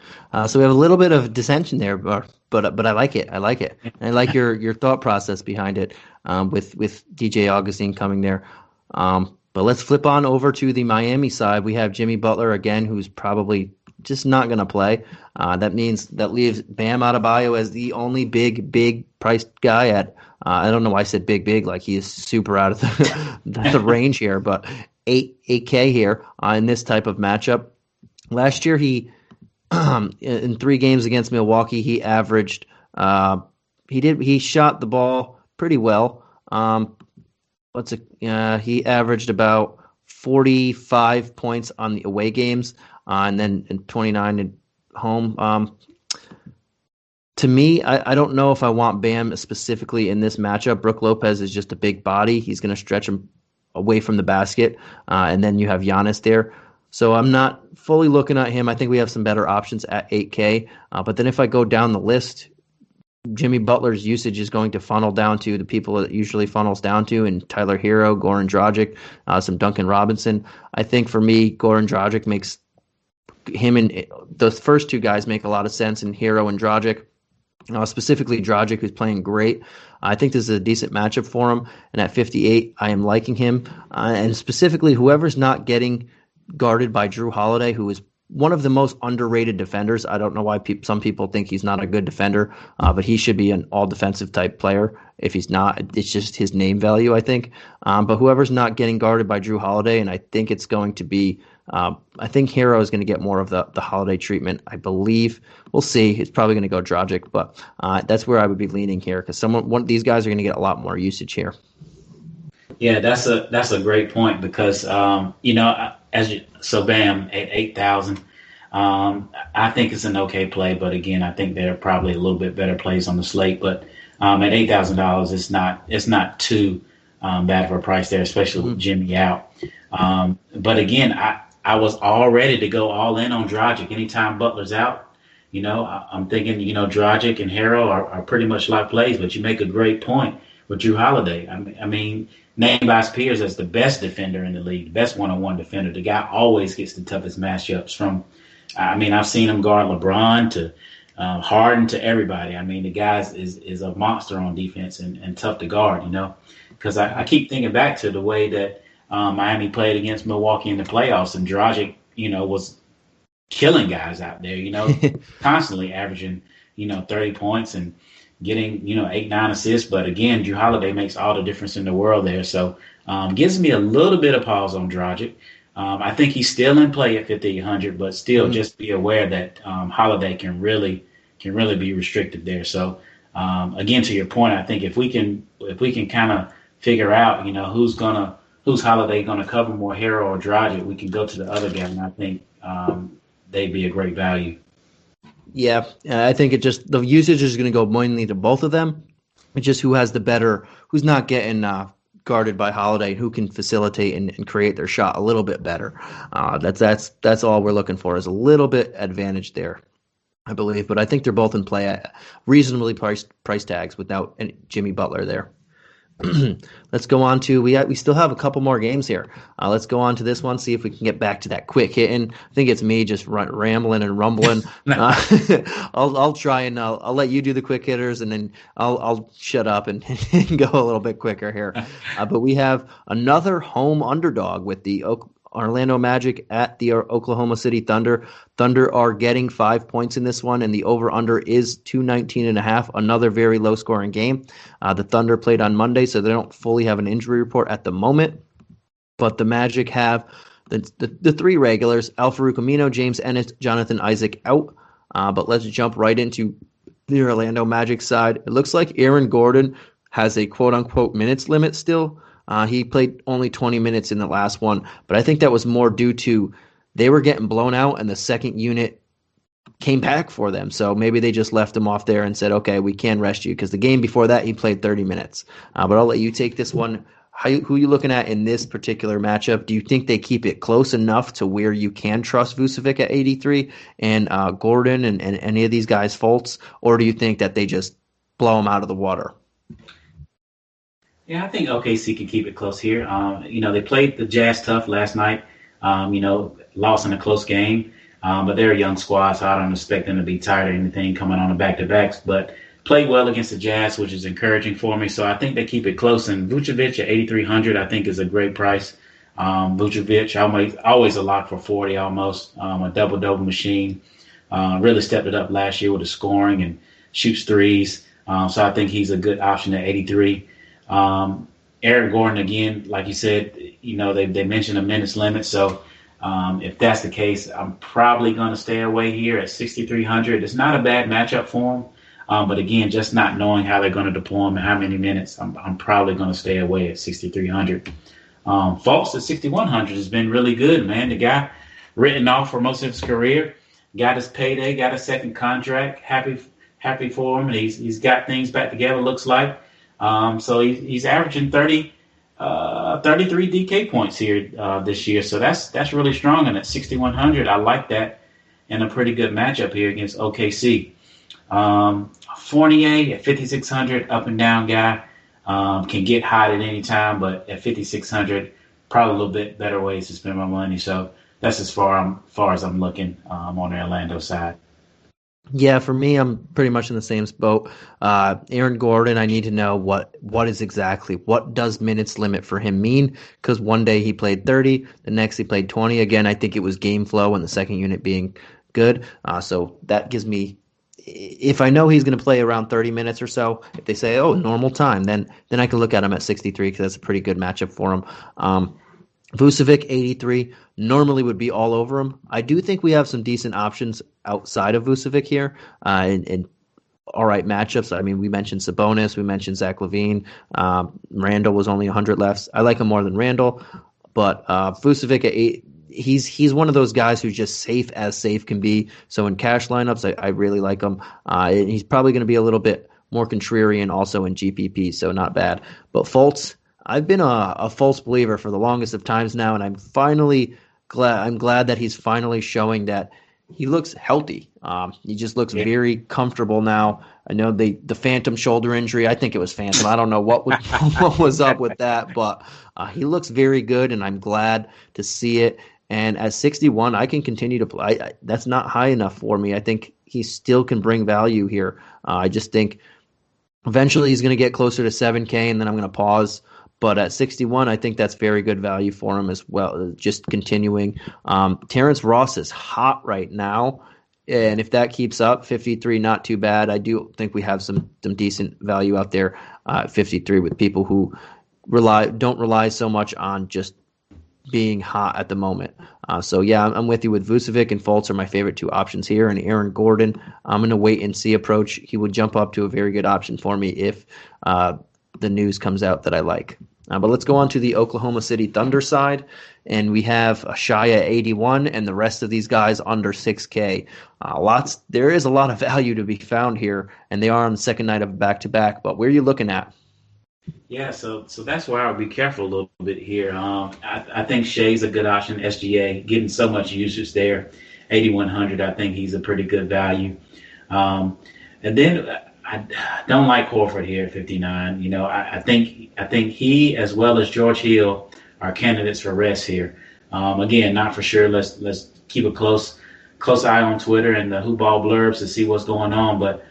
So we have a little bit of dissension there, but I like it. I like it. And I like your thought process behind it with DJ Augustine coming there. But let's flip on over to the Miami side. We have Jimmy Butler again, who's probably just not going to play. That leaves Bam Adebayo as the only big priced guy at. I don't know why I said big, like he is super out of the range here, but 8K here in this type of matchup. Last year, he in 3 games against Milwaukee, he averaged he shot the ball pretty well. He averaged about 45 points on the away games, and then 29 at home. To me, I don't know if I want Bam specifically in this matchup. Brook Lopez is just a big body. He's going to stretch him away from the basket, and then you have Giannis there. So I'm not fully looking at him. I think we have some better options at 8K. But then if I go down the list, Jimmy Butler's usage is going to funnel down to the people it usually funnels down to, and Tyler Hero, Goran Dragic, some Duncan Robinson. I think for me, Goran Dragic makes him and those first 2 guys make a lot of sense, in Hero and Dragic. Specifically Dragic, who's playing great. I think this is a decent matchup for him. And at 58, I am liking him. And specifically, whoever's not getting guarded by Jrue Holiday, who is one of the most underrated defenders. I don't know why some people think he's not a good defender, but he should be an all-defensive type player. If he's not, it's just his name value, I think. But whoever's not getting guarded by Jrue Holiday, and I think it's going to be I think Hero is going to get more of the Holiday treatment, I believe. We'll see. It's probably going to go Dragic, but that's where I would be leaning here, because one of these guys are going to get a lot more usage here. Yeah, that's a great point, because so Bam at 8,000, I think it's an okay play, but again, I think there are probably a little bit better plays on the slate. But at $8,000, it's not too bad for a price there, especially with Jimmy out. But again, I was all ready to go all in on Dragic anytime Butler's out. I'm thinking Dragic and Harrell are pretty much like plays, but you make a great point with Jrue Holiday. I mean, named by his peers as the best defender in the league, the best one-on-one defender. The guy always gets the toughest matchups from. I've seen him guard LeBron to Harden to everybody. I mean, the guy is a monster on defense and tough to guard, because I keep thinking back to the way that Miami played against Milwaukee in the playoffs, and Dragic, was killing guys out there, constantly averaging, 30 points and getting, 8-9 assists. But again, Drew Holiday makes all the difference in the world there. So gives me a little bit of pause on Dragic. I think he's still in play at 5,800, but still just be aware that Holiday can really be restricted there. So again, to your point, I think if we can kind of figure out, who's Holiday gonna cover more, Hero or Dragic, we can go to the other guy, and I think they'd be a great value. Yeah, I think the usage is going to go mainly to both of them. It's just who's not getting guarded by Holiday, who can facilitate and create their shot a little bit better. That's all we're looking for, is a little bit advantage there, I believe. But I think they're both in play at reasonably priced price tags without Jimmy Butler there. Let's go on to we still have a couple more games here. Let's go on to this one, see if we can get back to that quick hitting. I think it's me just rambling and rumbling. I'll try and I'll let you do the quick hitters, and then I'll shut up and go a little bit quicker here. But we have another home underdog with the Orlando Magic at the Oklahoma City Thunder. Thunder are getting 5 points in this one, and the over-under is 219.5, another very low-scoring game. The Thunder played on Monday, so they don't fully have an injury report at the moment. But the Magic have the three regulars, Al-Farouq Amino, James Ennis, Jonathan Isaac out. But let's jump right into the Orlando Magic side. It looks like Aaron Gordon has a quote-unquote minutes limit still. He played only 20 minutes in the last one, but I think that was more due to they were getting blown out and the second unit came back for them. So maybe they just left him off there and said, okay, we can rest you, because the game before that he played 30 minutes. But I'll let you take this one. Who are you looking at in this particular matchup? Do you think they keep it close enough to where you can trust Vucevic at 83 and Gordon and any of these guys' faults, or do you think that they just blow them out of the water? Yeah, I think OKC can keep it close here. They played the Jazz tough last night, lost in a close game, but they're a young squad, so I don't expect them to be tired or anything coming on the back-to-backs, but played well against the Jazz, which is encouraging for me, so I think they keep it close. And Vucevic at 8,300 I think is a great price. Vucevic, always a lock for 40 almost, a double-double machine. Really stepped it up last year with the scoring and shoots threes, so I think he's a good option at 83. Eric Gordon, again, like you said, they mentioned a minutes limit. So if that's the case, I'm probably going to stay away here at 6,300. It's not a bad matchup for him. But again, just not knowing how they're going to deploy him and how many minutes, I'm probably going to stay away at 6,300. Fultz at 6,100 has been really good, man. The guy written off for most of his career, got his payday, got a second contract. Happy for him. He's got things back together, looks like. So he's averaging 33 DK points here this year. So that's really strong. And at 6,100, I like that in a pretty good matchup here against OKC. Fournier at 5,600, up and down guy, can get hot at any time, but at 5,600, probably a little bit better ways to spend my money. So that's as far as I'm looking on the Orlando side. Yeah, for me, I'm pretty much in the same boat. Aaron Gordon, I need to know what does minutes limit for him mean? Because one day he played 30, the next he played 20. Again, I think it was game flow and the second unit being good. So that gives me, if I know he's going to play around 30 minutes or so, if they say, normal time, then I can look at him at 63 because that's a pretty good matchup for him. Vucevic, 83, normally would be all over him. I do think we have some decent options outside of Vucevic here in all right matchups. I mean, we mentioned Sabonis, we mentioned Zach LaVine. Randle was only 100 left. I like him more than Randle, but Vucevic at 8, he's one of those guys who's just safe as safe can be. So in cash lineups, I really like him. He's probably going to be a little bit more contrarian also in GPP, so not bad. But Fultz, I've been a false believer for the longest of times now, and I'm glad that he's finally showing that he looks healthy. He just looks very comfortable now. I know the phantom shoulder injury, I think it was phantom. I don't know what was up with that, but he looks very good, and I'm glad to see it. And at 61, I can continue to play. That's not high enough for me. I think he still can bring value here. I just think eventually he's going to get closer to 7K, and then I'm going to pause. But at 61, I think that's very good value for him as well, just continuing. Terrence Ross is hot right now, and if that keeps up, 53, not too bad. I do think we have some decent value out there at 53 with people who don't rely so much on just being hot at the moment. So yeah, I'm with you with Vucevic and Fultz are my favorite two options here, and Aaron Gordon, I'm going to wait and see approach. He would jump up to a very good option for me if the news comes out that I like. But let's go on to the Oklahoma City Thunder side, and we have a Shai at 81 and the rest of these guys under 6K. There is a lot of value to be found here, and they are on the second night of back-to-back, but where are you looking at? Yeah, so that's why I'll be careful a little bit here. I think Shai's a good option, SGA, getting so much usage there. 8,100, I think he's a pretty good value. And then I don't like Horford here at 59. You know, I think he as well as George Hill are candidates for rest here. Again, not for sure. Let's keep a close eye on Twitter and the Hoop Ball blurbs to see what's going on, but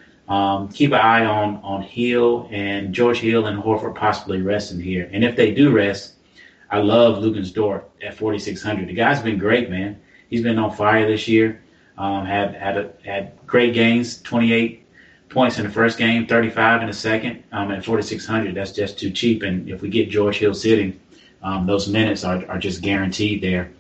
keep an eye on Hill and George Hill and Horford possibly resting here. And if they do rest, I love Dort at 4,600. The guy's been great, man. He's been on fire this year. Had great games, 28 points in the first game, 35 in the second. At 4,600, that's just too cheap. And if we get George Hill sitting, those minutes are just guaranteed there.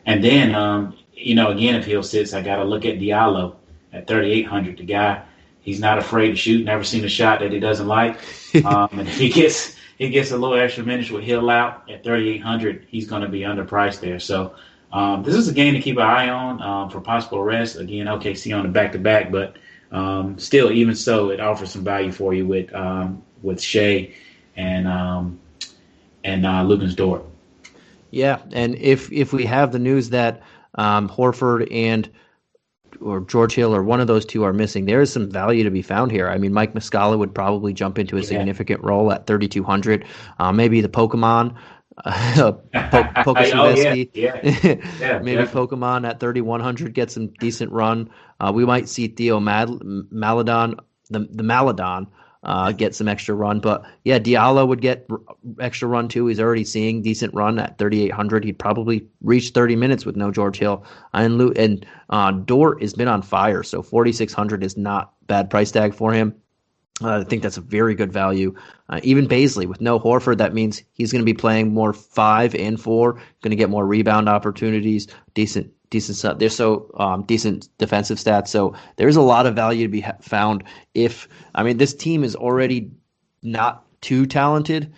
And then, again, if Hill sits, I got to look at Diallo at 3,800. The guy, he's not afraid to shoot. Never seen a shot that he doesn't like. And if he gets a little extra minutes with Hill out at 3,800, he's going to be underpriced there. So this is a game to keep an eye on for possible rest. Again, OKC on the back-to-back, but still, even so, it offers some value for you with Shai and Dort. Yeah, and if we have the news that Horford or George Hill or one of those two are missing, there is some value to be found here. I mean, Mike Muscala would probably jump into a significant role at 3,200. Maybe the Pokemon, Pokemon, maybe Pokemon at 3,100 gets some decent run. We might see Theo Maladon, the Maladon, get some extra run. But yeah, Diallo would get extra run too. He's already seeing decent run at 3,800. He'd probably reach 30 minutes with no George Hill. And Dort has been on fire, so 4,600 is not bad price tag for him. I think that's a very good value. Even Baisley with no Horford, that means he's going to be playing more 5 and 4, going to get more rebound opportunities, decent stuff. They're so decent defensive stats. So there's a lot of value to be found. This team is already not too talented.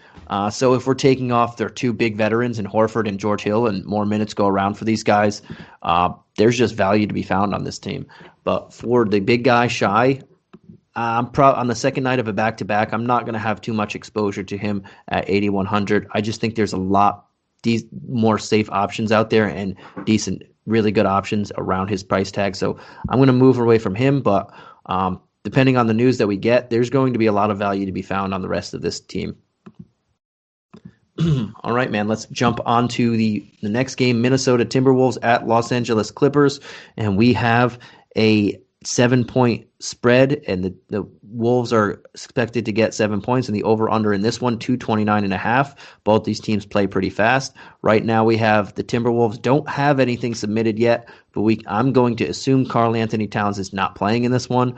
So if we're taking off their two big veterans in Horford and George Hill and more minutes go around for these guys, there's just value to be found on this team. But for the big guy, Shai, on the second night of a back-to-back, I'm not going to have too much exposure to him at 8,100. I just think there's a lot more safe options out there and decent, really good options around his price tag. So I'm going to move away from him, but depending on the news that we get, there's going to be a lot of value to be found on the rest of this team. All right, man, let's jump on to the next game, Minnesota Timberwolves at Los Angeles Clippers, and we have a 7-point spread, and the Wolves are expected to get 7 points, and the over-under in this one, 229.5. Both these teams play pretty fast. Right now we have the Timberwolves don't have anything submitted yet, but I'm going to assume Karl Anthony Towns is not playing in this one.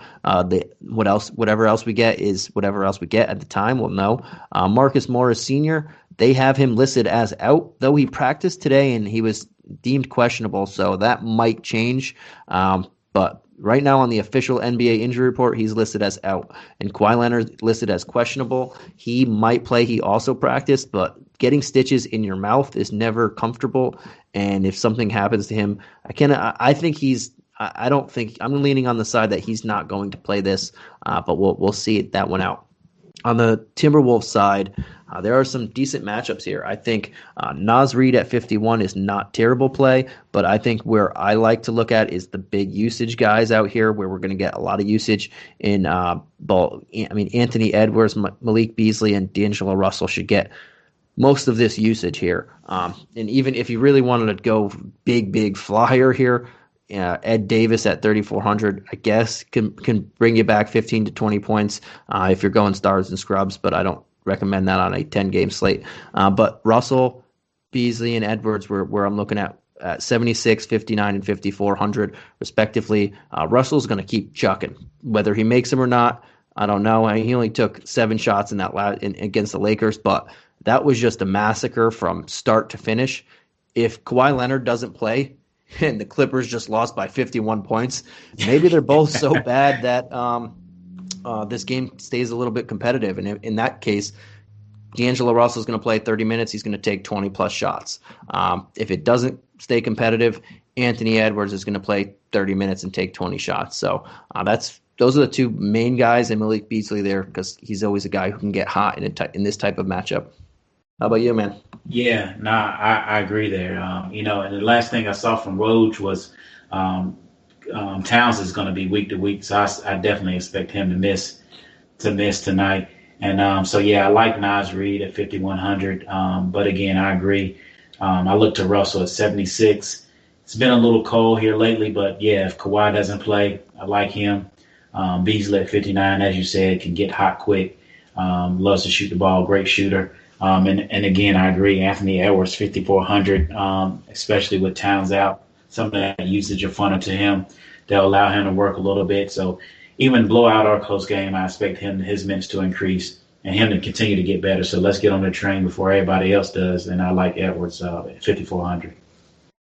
Whatever else we get is whatever else we get at the time. We'll know. Marcus Morris Sr., they have him listed as out, though he practiced today and he was deemed questionable, so that might change. But right now on the official NBA injury report, he's listed as out. And Kawhi Leonard listed as questionable. He might play. He also practiced, but getting stitches in your mouth is never comfortable. And if something happens to him, I'm leaning on the side that he's not going to play this, but we'll see that one out. On the Timberwolves side, there are some decent matchups here. I think Naz Reid at 51 is not terrible play, but I think where I like to look at is the big usage guys out here, where we're going to get a lot of usage in Anthony Edwards, Malik Beasley, and D'Angelo Russell should get most of this usage here. And even if you really wanted to go big flyer here, Ed Davis at 3,400, I guess, can bring you back 15 to 20 points if you're going stars and scrubs, but I don't recommend that on a 10-game slate. But Russell, Beasley, and Edwards where I'm looking at 76, 59, and 5,400 respectively. Russell's going to keep chucking. Whether he makes them or not, I don't know. He only took 7 shots in that against the Lakers, but that was just a massacre from start to finish. If Kawhi Leonard doesn't play and the Clippers just lost by 51 points, maybe they're both so bad that this game stays a little bit competitive. And in that case, D'Angelo Russell's going to play 30 minutes. He's going to take 20-plus shots. If it doesn't stay competitive, Anthony Edwards is going to play 30 minutes and take 20 shots. So those are the two main guys, and Malik Beasley there because he's always a guy who can get hot in this type of matchup. How about you, man? Yeah, I agree there. And the last thing I saw from Woj was Towns is going to be week to week, so I definitely expect him to miss tonight. And I like Naz Reid at 5,100. But again, I agree. I look to Russell at 76. It's been a little cold here lately, but yeah, if Kawhi doesn't play, I like him. Beasley at 59, as you said, can get hot quick. Loves to shoot the ball, great shooter. And again, I agree. Anthony Edwards, 5,400, especially with Towns out. Some of that usage of funnel to him, they'll allow him to work a little bit. So even blowout or close game, I expect his minutes to increase and him to continue to get better. So let's get on the train before everybody else does. And I like Edwards at 5,400.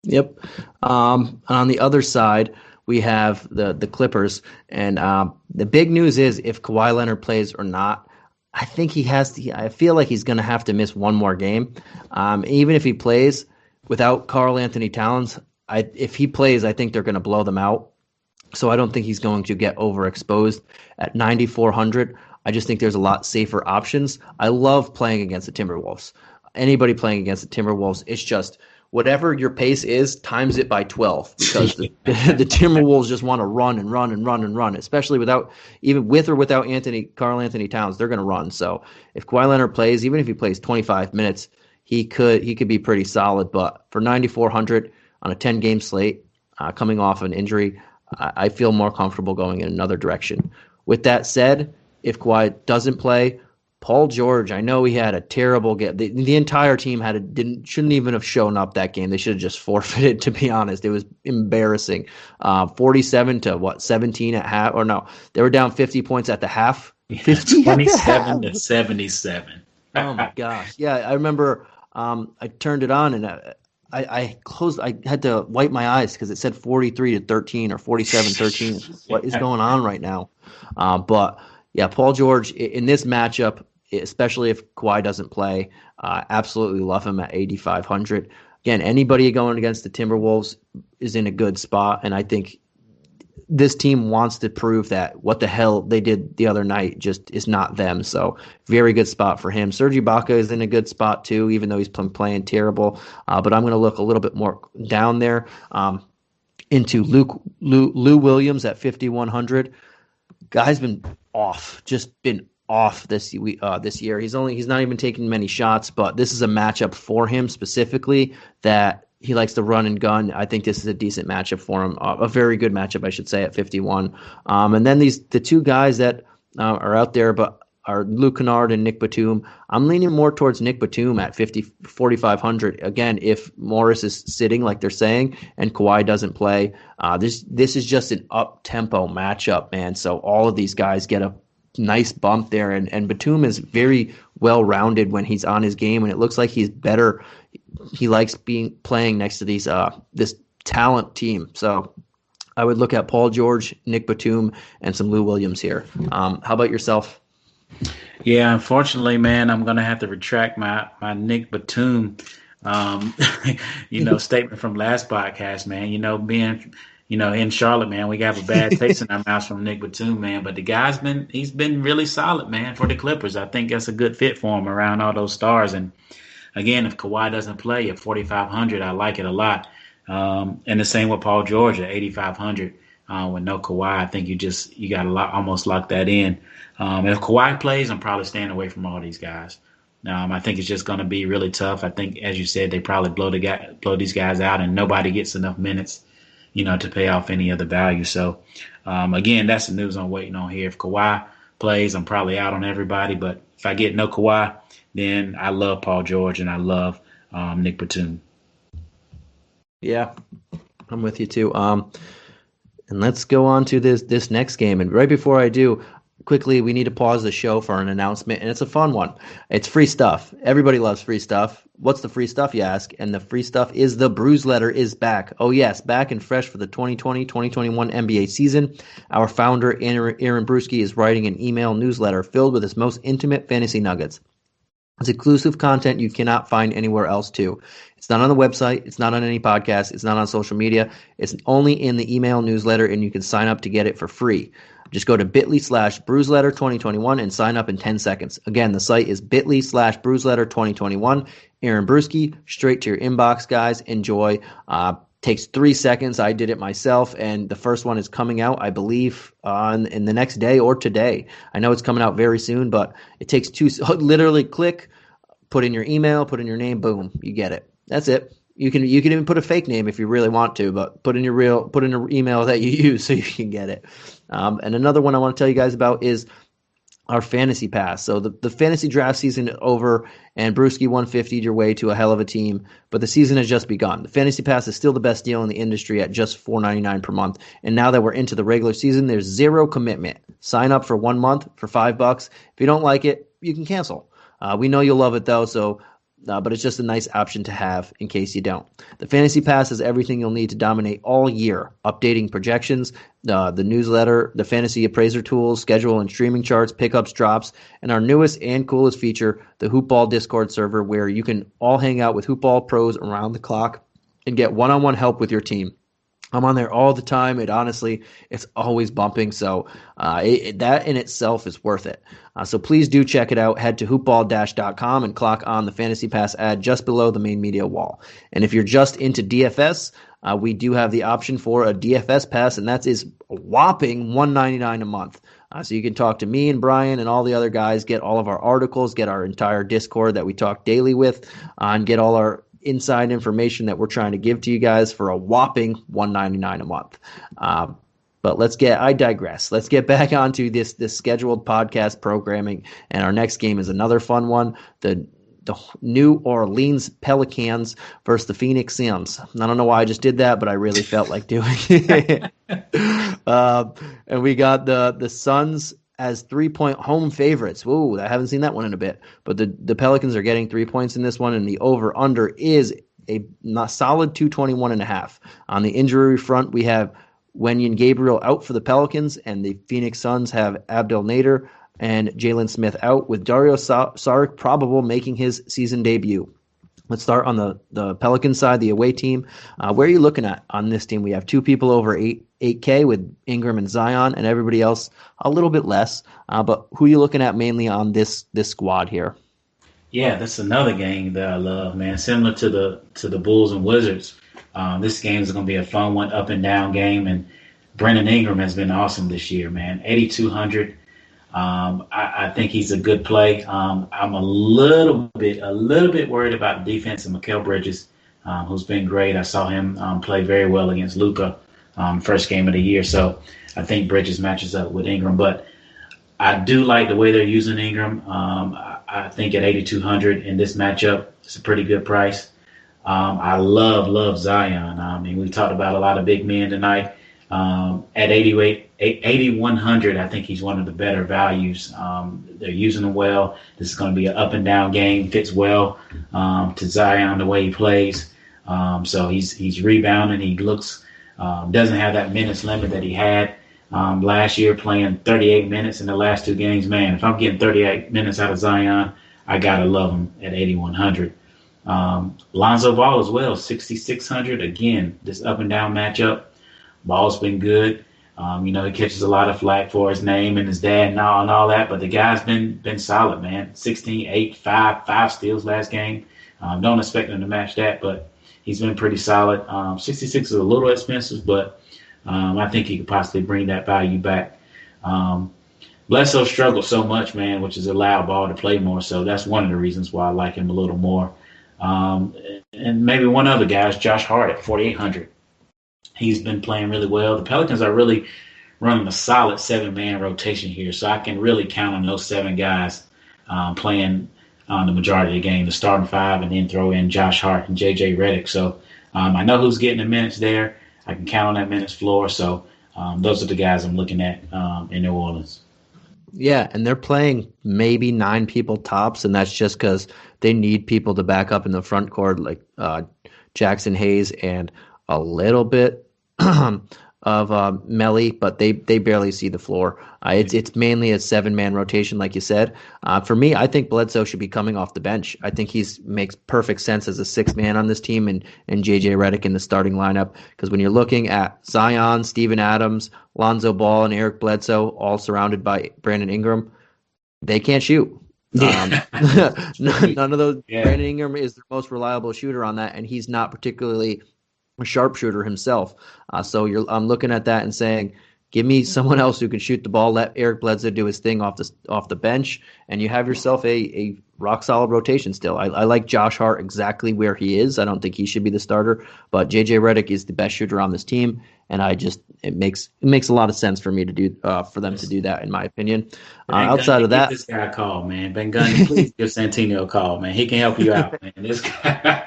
Yep. On the other side, we have the Clippers. And the big news is if Kawhi Leonard plays or not, I think I feel like he's going to have to miss one more game. Even if he plays without Karl Anthony Towns, if he plays, I think they're going to blow them out. So I don't think he's going to get overexposed at 9,400. I just think there's a lot safer options. I love playing against the Timberwolves. Anybody playing against the Timberwolves, it's just whatever your pace is, times it by 12 because the Timberwolves just want to run and run and run and run, especially with or without Karl Anthony Towns, they're going to run. So if Kawhi Leonard plays, even if he plays 25 minutes, he could be pretty solid. But for 9,400 on a 10-game slate, coming off an injury, I feel more comfortable going in another direction. With that said, if Kawhi doesn't play, Paul George, I know he had a terrible game. The entire team shouldn't even have shown up that game. They should have just forfeited, to be honest. It was embarrassing. 47 to 17 at half, or no, they were down 50 points at the half. 27 to 77. Oh my gosh. Yeah, I remember I turned it on and I closed. I had to wipe my eyes because it said 43 to 13 or 47-13. What is going on right now? But yeah, Paul George in this matchup, especially if Kawhi doesn't play, absolutely love him at 8,500. Again, anybody going against the Timberwolves is in a good spot, and I think this team wants to prove that what the hell they did the other night just is not them. So very good spot for him. Serge Ibaka is in a good spot too, even though he's playing terrible. But I'm going to look a little bit more down there into Lou Williams at 5,100. Guy's been off this year. He's not even taking many shots, but this is a matchup for him specifically that he likes to run and gun. I think this is a decent matchup for him, a very good matchup, I should say, at 51. And then the two guys that are out there, but are Luke Kennard and Nick Batum. I'm leaning more towards Nick Batum at 4,500. Again, if Morris is sitting like they're saying and Kawhi doesn't play, this is just an up-tempo matchup, man. So all of these guys get a nice bump there, and Batum is very well-rounded when he's on his game, and it looks like he's better. He likes playing next to this talent team. So I would look at Paul George, Nick Batum, and some Lou Williams here. How about yourself? Yeah, unfortunately, man, I'm going to have to retract my Nick Batum, statement from last podcast, man. Being in Charlotte, man, we got a bad taste in our mouths from Nick Batum, man. But the guy's been really solid, man, for the Clippers. I think that's a good fit for him around all those stars. And again, if Kawhi doesn't play at 4,500, I like it a lot. And the same with Paul George at 8,500. With no Kawhi, I think you got to almost lock that in. If Kawhi plays, I'm probably staying away from all these guys. I think it's just going to be really tough. I think, as you said, they probably blow these guys out, and nobody gets enough minutes, to pay off any of the value. So, again, that's the news I'm waiting on here. If Kawhi plays, I'm probably out on everybody. But if I get no Kawhi, then I love Paul George and I love Nick Batum. Yeah, I'm with you too. And let's go on to this next game. And right before I do, quickly, we need to pause the show for an announcement, and it's a fun one. It's free stuff. Everybody loves free stuff. What's the free stuff, you ask? And the free stuff is the Bruise Letter is back. Oh, yes, back and fresh for the 2020-2021 NBA season. Our founder, Aaron Bruski, is writing an email newsletter filled with his most intimate fantasy nuggets. It's exclusive content you cannot find anywhere else, too. It's not on the website. It's not on any podcast. It's not on social media. It's only in the email newsletter, and you can sign up to get it for free. Just go to bit.ly/BruiseLetter2021 and sign up in 10 seconds. Again, the site is bit.ly/BruiseLetter2021. Aaron Bruski, straight to your inbox, guys. Enjoy. Takes 3 seconds. I did it myself, and the first one is coming out, I believe, in the next day or today. I know it's coming out very soon, but it takes literally click, put in your email, put in your name, boom, you get it. That's it. You can even put a fake name if you really want to, but put in an email that you use so you can get it. And another one I want to tell you guys about is our fantasy pass. So the fantasy draft season is over, and Brewski 150'd your way to a hell of a team, but the season has just begun. The fantasy pass is still the best deal in the industry at just $4.99 per month. And now that we're into the regular season, there's zero commitment. Sign up for 1 month for $5. If you don't like it, you can cancel. We know you'll love it though, but it's just a nice option to have in case you don't. The Fantasy Pass is everything you'll need to dominate all year. Updating projections, the newsletter, the fantasy appraiser tools, schedule and streaming charts, pickups, drops, and our newest and coolest feature, the Hoopball Discord server, where you can all hang out with Hoopball pros around the clock and get one-on-one help with your team. I'm on there all the time. It's always bumping. So that in itself is worth it. So please do check it out. Head to hoopball-.com and clock on the Fantasy Pass ad just below the main media wall. And if you're just into DFS, we do have the option for a DFS pass, and that is a whopping $199 a month. So you can talk to me and Brian and all the other guys, get all of our articles, get our entire Discord that we talk daily with, and get all our inside information that we're trying to give to you guys for a whopping $199 a month. But I digress. Let's get back onto this scheduled podcast programming. And our next game is another fun one. The New Orleans Pelicans versus the Phoenix Suns. I don't know why I just did that, but I really felt like doing it. And we got the Suns as 3-point home favorites. Whoa, I haven't seen that one in a bit. But the Pelicans are getting 3 points in this one, and the over-under is a solid 221.5. On the injury front, we have Wenyen Gabriel out for the Pelicans, and the Phoenix Suns have Abdel Nader and Jalen Smith out, with Dario Saric probable making his season debut. Let's start on the Pelican side, the away team. Where are you looking at on this team? We have two people over 8K with Ingram and Zion, and everybody else a little bit less. But who are you looking at mainly on this squad here? Yeah, that's another game that I love, man. Similar to the Bulls and Wizards. This game is going to be a fun one, up and down game. And Brandon Ingram has been awesome this year, man. 8,200. I think he's a good play. I'm a little bit worried about the defense of Mikal Bridges, who's been great. I saw him play very well against Luka first game of the year. So I think Bridges matches up with Ingram. But I do like the way they're using Ingram. I think at 8,200 in this matchup, it's a pretty good price. I love Zion. I mean, we talked about a lot of big men tonight. At 8,100, I think he's one of the better values. They're using him well. This is going to be an up and down game. Fits well to Zion the way he plays. So he's rebounding. He looks doesn't have that minutes limit that he had last year, playing 38 minutes in the last two games. Man, if I'm getting 38 minutes out of Zion, I gotta love him at 8,100. Lonzo Ball as well, 6,600. Again, this up and down matchup. Ball's been good. He catches a lot of flack for his name and his dad and all that, but the guy's been solid, man. 16, 8, 5 steals last game. Don't expect him to match that, but he's been pretty solid. 66 is a little expensive, but I think he could possibly bring that value back. Bledsoe struggles so much, man, which is allowed Ball to play more. So that's one of the reasons why I like him a little more. Um, and maybe one other guy is Josh Hart at 4,800. He's been playing really well. The Pelicans are really running a solid 7-man rotation here, so I can really count on those 7 guys playing the majority of the game, the starting 5, and then throw in Josh Hart and J.J. Redick. So I know who's getting the minutes there. I can count on that minutes floor. So those are the guys I'm looking at in New Orleans. Yeah, and they're playing maybe 9 people tops, and that's just because they need people to back up in the front court, like Jackson Hayes and a little bit of Melly, but they barely see the floor. It's mainly a 7-man rotation, like you said. For me, I think Bledsoe should be coming off the bench. I think makes perfect sense as a 6-man on this team, and J.J. Redick in the starting lineup. Because when you're looking at Zion, Steven Adams, Lonzo Ball, and Eric Bledsoe, all surrounded by Brandon Ingram, they can't shoot. None of those. Yeah. Brandon Ingram is the most reliable shooter on that, and he's not particularly a sharpshooter himself. So I'm looking at that and saying, give me someone else who can shoot the ball. Let Eric Bledsoe do his thing off the bench, and you have yourself a rock solid rotation still. I like Josh Hart exactly where he is. I don't think he should be the starter, but JJ Redick is the best shooter on this team, and it makes a lot of sense for me to do for them to do that, in my opinion. Outside of that, this guy a call, man. Ben Gundy, please give Santino a call, man. He can help you out, man. This guy.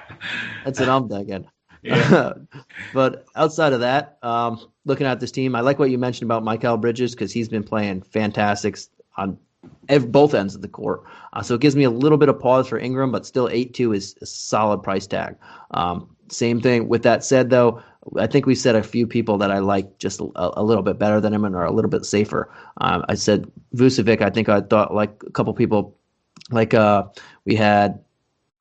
That's what I'm thinking. Yeah. But outside of that, looking at this team, I like what you mentioned about Mikal Bridges because he's been playing fantastic on both ends of the court. So it gives me a little bit of pause for Ingram, but still 8-2 is a solid price tag. Same thing. With that said, though, I think we said a few people that I like just a little bit better than him and are a little bit safer. I said Vucevic. I thought like a couple people, like we had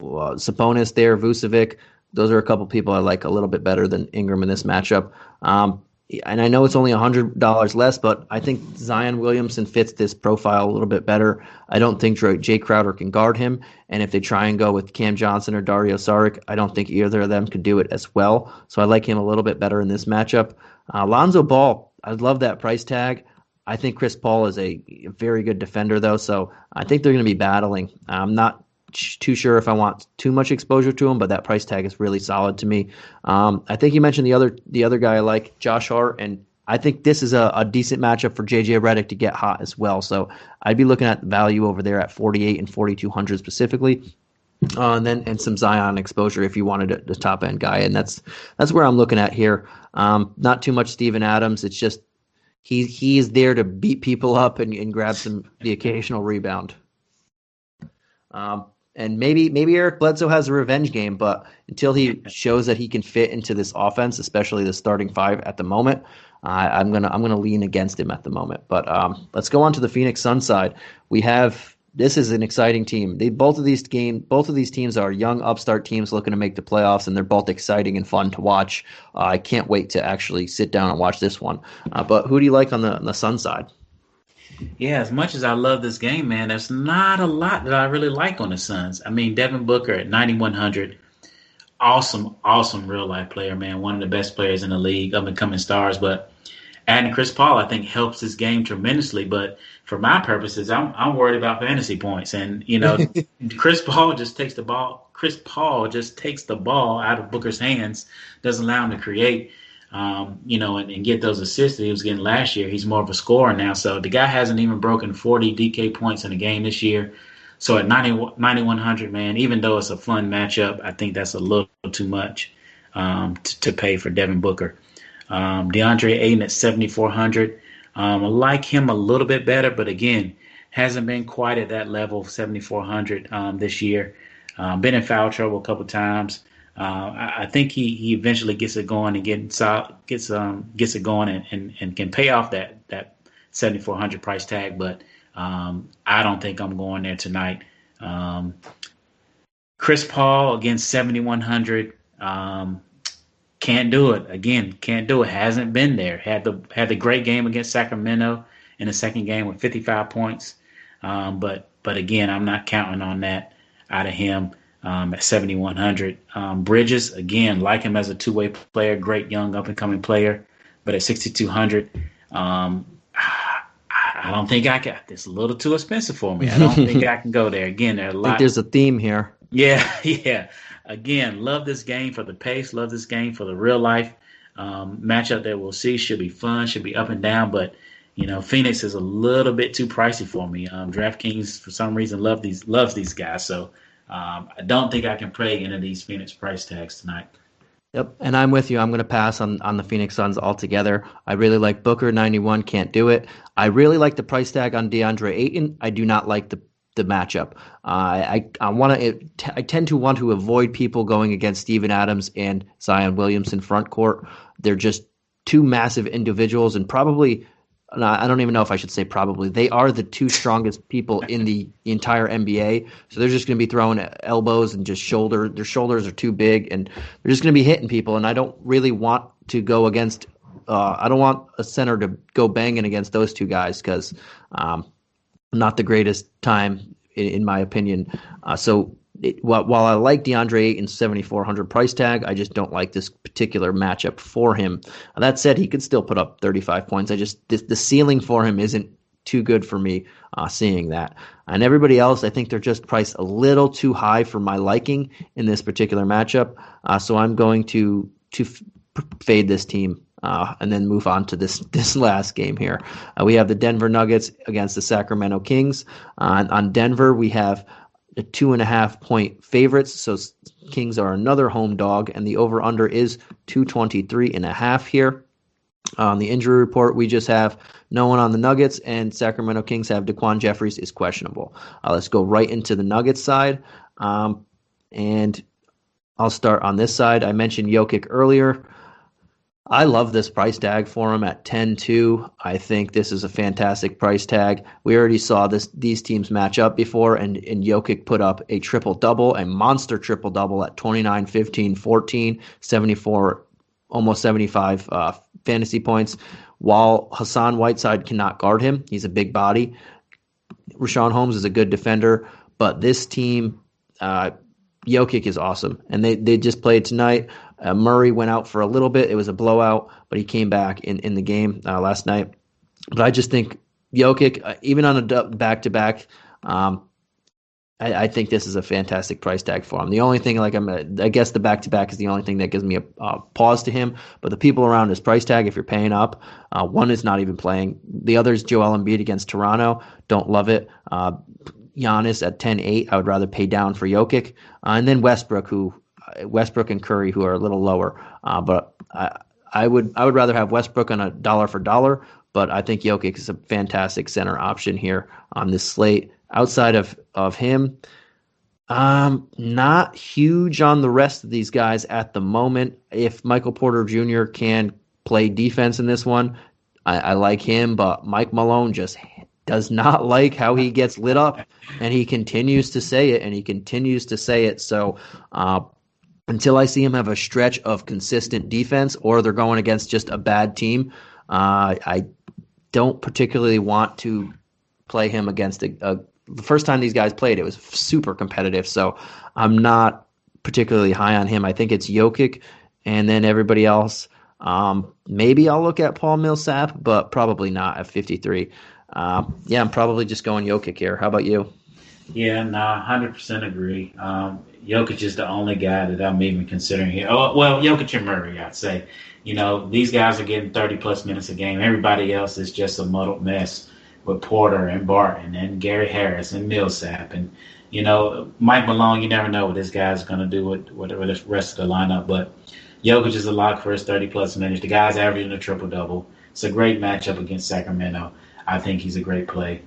Sabonis there, Vucevic. Those are a couple people I like a little bit better than Ingram in this matchup. And I know it's only $100 less, but I think Zion Williamson fits this profile a little bit better. I don't think Jay Crowder can guard him. And if they try and go with Cam Johnson or Dario Saric, I don't think either of them could do it as well. So I like him a little bit better in this matchup. Lonzo Ball, I love that price tag. I think Chris Paul is a very good defender, though, so I think they're going to be battling. I'm not too sure if I want too much exposure to him, but that price tag is really solid to me. I think you mentioned the other guy I like, Josh Hart, and I think this is a decent matchup for JJ Redick to get hot as well. So I'd be looking at value over there at 48 and 4,200 specifically, and some Zion exposure if you wanted a top end guy, and that's where I'm looking at here. Not too much Steven Adams. It's just he is there to beat people up and grab the occasional rebound. And maybe Eric Bledsoe has a revenge game, but until he shows that he can fit into this offense, especially the starting 5 at the moment, I'm gonna lean against him at the moment. But let's go on to the Phoenix Suns side. This is an exciting team. Both of these teams are young upstart teams looking to make the playoffs, and they're both exciting and fun to watch. I can't wait to actually sit down and watch this one. But who do you like on the Suns side? Yeah, as much as I love this game, man, there's not a lot that I really like on the Suns. I mean, Devin Booker at 9,100, awesome real-life player, man, one of the best players in the league, up-and-coming stars. But adding Chris Paul, I think, helps this game tremendously. But for my purposes, I'm worried about fantasy points. And, Chris Paul just takes the ball out of Booker's hands, doesn't allow him to create. And get those assists that he was getting last year. He's more of a scorer now. So the guy hasn't even broken 40 DK points in a game this year. So at 9,100, man, even though it's a fun matchup, I think that's a little too much to pay for Devin Booker. DeAndre Ayton at 7,400. I like him a little bit better, but again, hasn't been quite at that level of 7,400 this year. Been in foul trouble a couple times. I think he eventually gets it going and gets it going and can pay off that 7,400 price tag. But I don't think I'm going there tonight. Chris Paul against 7,100. Can't do it. Again, can't do it. Hasn't been there. Had the great game against Sacramento in the second game with 55 points. But again, I'm not counting on that out of him. At 7,100. Bridges, again, like him as a two-way player, great young up-and-coming player. But at 6,200, I don't think I can. It's a little too expensive for me. I don't think I can go there. Again, there are a lot. I think there's a theme here. Yeah, yeah. Again, love this game for the pace. Love this game for the real life matchup that we'll see. Should be fun. Should be up and down. But Phoenix is a little bit too pricey for me. DraftKings for some reason loves these guys. So I don't think I can play any of these Phoenix price tags tonight. Yep, and I'm with you. I'm going to pass on the Phoenix Suns altogether. I really like Booker, 91, can't do it. I really like the price tag on DeAndre Ayton. I do not like the matchup. I tend to want to avoid people going against Steven Adams and Zion Williamson front court. They're just two massive individuals, and probably, I don't even know if I should say probably, they are the two strongest people in the entire NBA. So they're just going to be throwing elbows and just their shoulders are too big, and they're just going to be hitting people. And I don't really want to go against, I don't want a center to go banging against those two guys because not the greatest time in my opinion. While I like DeAndre Ayton's 7,400 price tag, I just don't like this particular matchup for him. That said, he could still put up 35 points. The ceiling for him isn't too good for me seeing that. And everybody else, I think they're just priced a little too high for my liking in this particular matchup. So I'm going to fade this team and then move on to this last game here. We have the Denver Nuggets against the Sacramento Kings. On Denver, we have a 2.5 point favorites. So Kings are another home dog, and the over-under is 223.5 here. On the injury report, we just have no one on the Nuggets, and Sacramento Kings have Daquan Jeffries is questionable. Let's go right into the Nuggets side. And I'll start on this side. I mentioned Jokic earlier. I love this price tag for him at 10-2. I think this is a fantastic price tag. We already saw these teams match up before, and Jokic put up a triple-double, a monster triple-double at 29, 15, 14, 74, almost 75 fantasy points, while Hassan Whiteside cannot guard him. He's a big body. Richaun Holmes is a good defender, but this team, Jokic is awesome, and they just played tonight. Murray went out for a little bit. It was a blowout, but he came back in the game last night. But I just think Jokic, even on a back-to-back, I think this is a fantastic price tag for him. The only thing, I guess the back-to-back is the only thing that gives me a pause to him. But the people around his price tag, if you're paying up, one is not even playing. The other is Joel Embiid against Toronto. Don't love it. Giannis at 10-8. I would rather pay down for Jokic. And then Westbrook and Curry, who are a little lower. But I would rather have Westbrook on a dollar for dollar, but I think Jokic is a fantastic center option here on this slate. Outside of him, not huge on the rest of these guys at the moment. If Michael Porter Jr. can play defense in this one, I like him, but Mike Malone just does not like how he gets lit up, and he continues to say it, So until I see him have a stretch of consistent defense, or they're going against just a bad team, I don't particularly want to play him against the first time these guys played, it was super competitive, so I'm not particularly high on him. I think it's Jokic, and then everybody else. Maybe I'll look at Paul Millsap, but probably not at 53. I'm probably just going Jokic here. How about you? Yeah, no, 100% agree. Jokic is the only guy that I'm even considering here. Oh, well, Jokic and Murray, I'd say. These guys are getting 30-plus minutes a game. Everybody else is just a muddled mess with Porter and Barton and Gary Harris and Millsap. And, Mike Malone, you never know what this guy's going to do with the rest of the lineup. But Jokic is a lock for his 30-plus minutes. The guy's averaging a triple-double. It's a great matchup against Sacramento. I think he's a great play.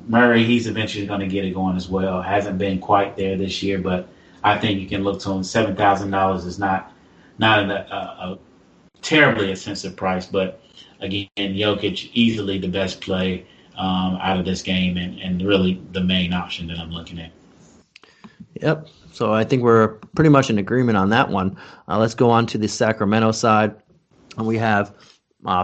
Murray, he's eventually going to get it going as well. Hasn't been quite there this year, but I think you can look to him. $7,000 is not a terribly expensive price, but again, Jokic easily the best play out of this game and really the main option that I'm looking at. Yep. So I think we're pretty much in agreement on that one. Let's go on to the Sacramento side. And we have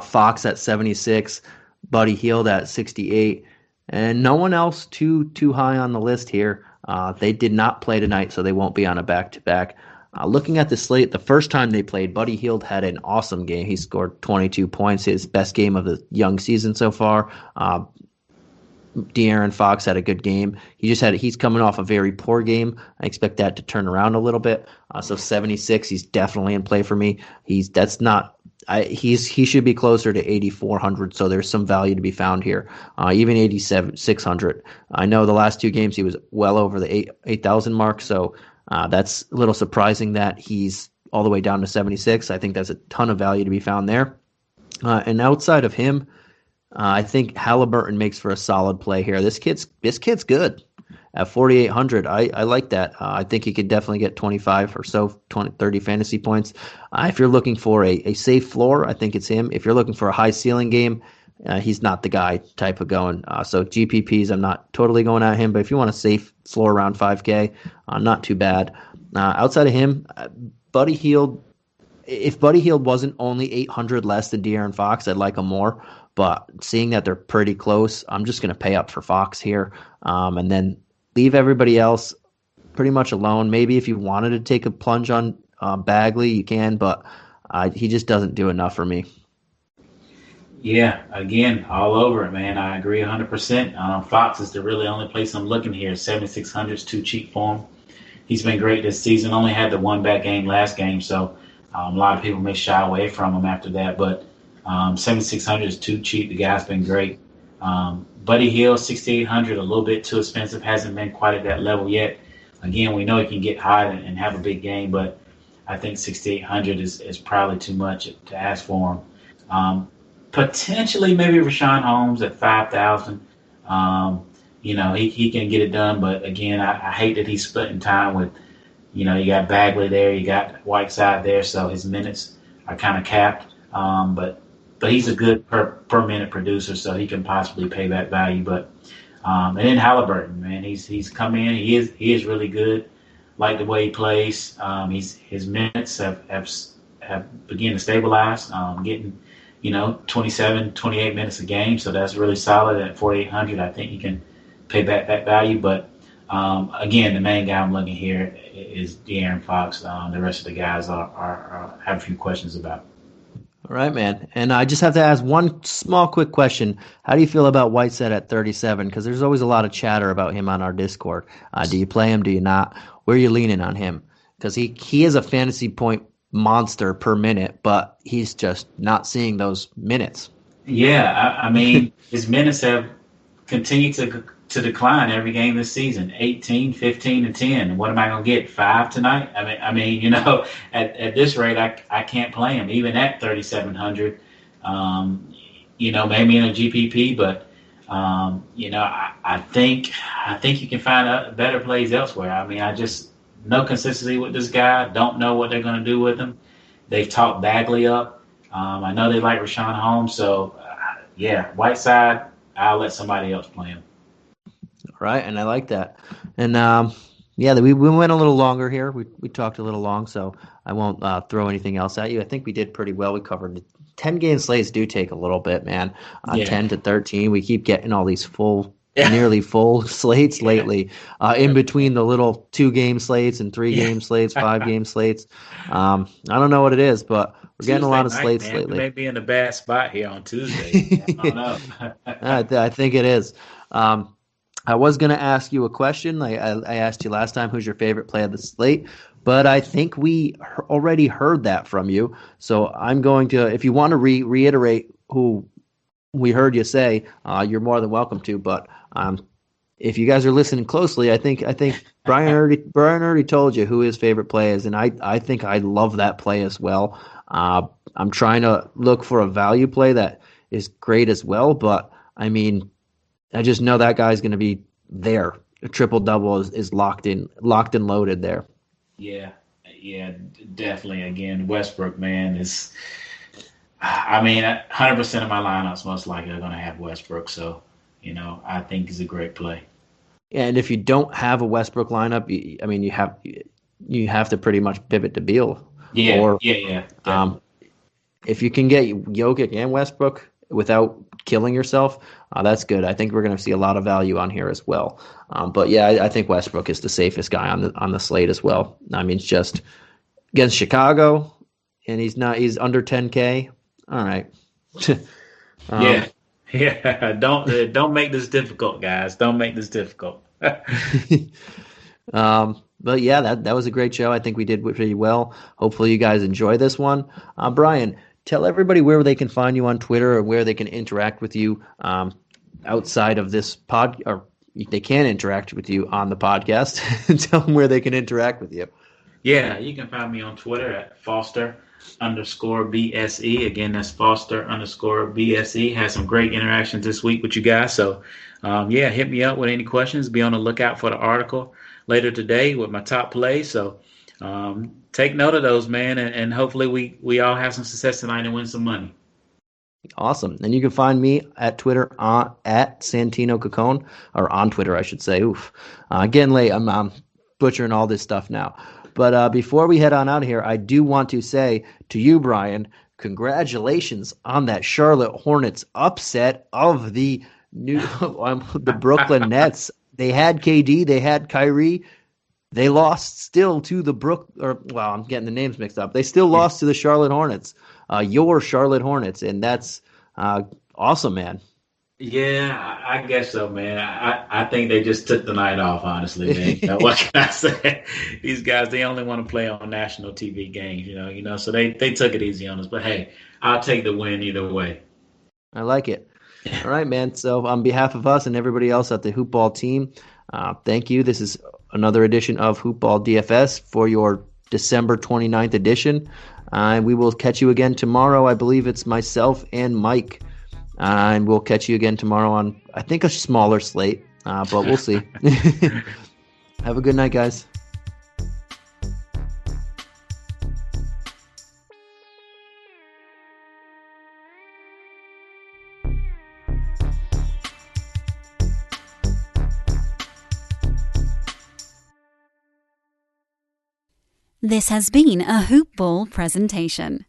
Fox at 76, Buddy Hield at 68, and no one else too high on the list here. They did not play tonight, so they won't be on a back-to-back. Looking at the slate, the first time they played, Buddy Hield had an awesome game. He scored 22 points, his best game of the young season so far. De'Aaron Fox had a good game. He's coming off a very poor game. I expect that to turn around a little bit. So 76, he's definitely in play for me. He should be closer to 8,400. So there's some value to be found here. Even 8,600. I know the last 2 games he was well over the 8,000 mark. So that's a little surprising that he's all the way down to 76. I think that's a ton of value to be found there. And outside of him, I think Halliburton makes for a solid play here. This kid's good at 4,800. I like that. I think he could definitely get 25 or so, 30 fantasy points. If you're looking for a safe floor, I think it's him. If you're looking for a high ceiling game, he's not the guy type of going. So GPPs, I'm not totally going at him, but if you want a safe floor around 5K, not too bad. Outside of him, Buddy Hield. If Buddy Hield wasn't only 800 less than De'Aaron Fox, I'd like him more. But seeing that they're pretty close, I'm just going to pay up for Fox here, and then leave everybody else pretty much alone. Maybe if you wanted to take a plunge on Bagley, you can, but he just doesn't do enough for me. Yeah, again, all over it, man. I agree 100%. Fox is the really only place I'm looking here. 7,600 is too cheap for him. He's been great this season. Only had the one bad game last game, so a lot of people may shy away from him after that, but 7,600 is too cheap. The guy's been great. Buddy Hield, 6,800, a little bit too expensive. Hasn't been quite at that level yet. Again, we know he can get hot and have a big game, but I think 6,800 is probably too much to ask for him. Potentially maybe Rashawn Holmes at 5,000. He can get it done, but again, I hate that he's splitting time with, you got Bagley there, you got Whiteside there, so his minutes are kind of capped. But he's a good per minute producer, so he can possibly pay that value. But and then Halliburton, man, he's come in. He is really good. Like the way he plays. His minutes have begun to stabilize. Getting 27, 28 minutes a game, so that's really solid at 4,800. I think he can pay back that value. But again, the main guy I'm looking here is De'Aaron Fox. The rest of the guys are have a few questions about. All right, man. And I just have to ask one small quick question. How do you feel about Whiteside at 37? Because there's always a lot of chatter about him on our Discord. Do you play him? Do you not? Where are you leaning on him? Because he is a fantasy point monster per minute, but he's just not seeing those minutes. Yeah, I mean, his minutes have continued to decline every game this season. 18, 15, and 10. What am I going to get? 5 tonight? I mean, at this rate, I can't play him even at 3,700. Maybe in a GPP, but I think you can find better plays elsewhere. I mean, I just no consistency with this guy. Don't know what they're going to do with him. They've talked Bagley up. I know they like Rashawn Holmes, so Whiteside. I'll let somebody else play him. Right, and I like that. And we went a little longer here. We talked a little long, so I won't throw anything else at you. I think we did pretty well. We covered 10-game slates do take a little bit, man. 10 to 13, we keep getting all these nearly full slates lately. In between the little 2-game slates and 3-game slates, 5-game slates. I don't know what it is, but we're getting a lot of slates lately. We may be in a bad spot here on Tuesday. I don't know. I think it is. I was going to ask you a question. I asked you last time, who's your favorite play of the slate? But I think we already heard that from you. So I'm going to, if you want to reiterate who we heard you say, you're more than welcome to. But if you guys are listening closely, I think Brian already told you who his favorite play is, and I think I love that play as well. I'm trying to look for a value play that is great as well, but I mean, I just know that guy's going to be there. A triple-double is locked and loaded there. Yeah, definitely. Again, Westbrook, man, is. I mean, 100% of my lineups most likely are going to have Westbrook, so I think he's a great play. And if you don't have a Westbrook lineup, you have to pretty much pivot to Beal. Yeah. If you can get Jokic and Westbrook without killing yourself, that's good. I think we're going to see a lot of value on here as well. I think Westbrook is the safest guy on the slate as well. I mean, it's just against Chicago, and he's under 10K. All right. Yeah, don't make this difficult, guys. Don't make this difficult. But yeah, that was a great show. I think we did pretty well. Hopefully, you guys enjoy this one. Brian, tell everybody where they can find you on Twitter or where they can interact with you outside of this pod, or they can interact with you on the podcast. Tell them where they can interact with you. Yeah, you can find me on Twitter at Foster_BSE. Again, that's Foster_BSE. Had some great interactions this week with you guys. So, yeah, hit me up with any questions. Be on the lookout for the article later today with my top plays. So, take note of those, man, and hopefully we all have some success tonight and win some money. Awesome. And you can find me at Twitter at Santino Caccone, or on Twitter, I should say. Oof. Getting late. I'm butchering all this stuff now. But before we head on out of here, I do want to say to you, Brian, congratulations on that Charlotte Hornets upset of the the Brooklyn Nets. They had KD, they had Kyrie. They lost still to I'm getting the names mixed up. They still lost to the Charlotte Hornets, your Charlotte Hornets, and that's awesome, man. Yeah, I guess so, man. I think they just took the night off, honestly, man. What can I say? These guys, they only want to play on national TV games, so they took it easy on us. But hey, I'll take the win either way. I like it. All right, man. So on behalf of us and everybody else at the Hoopball team, thank you. This is another edition of Hoopball DFS for your December 29th edition. And we will catch you again tomorrow. I believe it's myself and Mike. And we'll catch you again tomorrow on, I think, a smaller slate, but we'll see. Have a good night, guys. This has been a Hoop Ball presentation.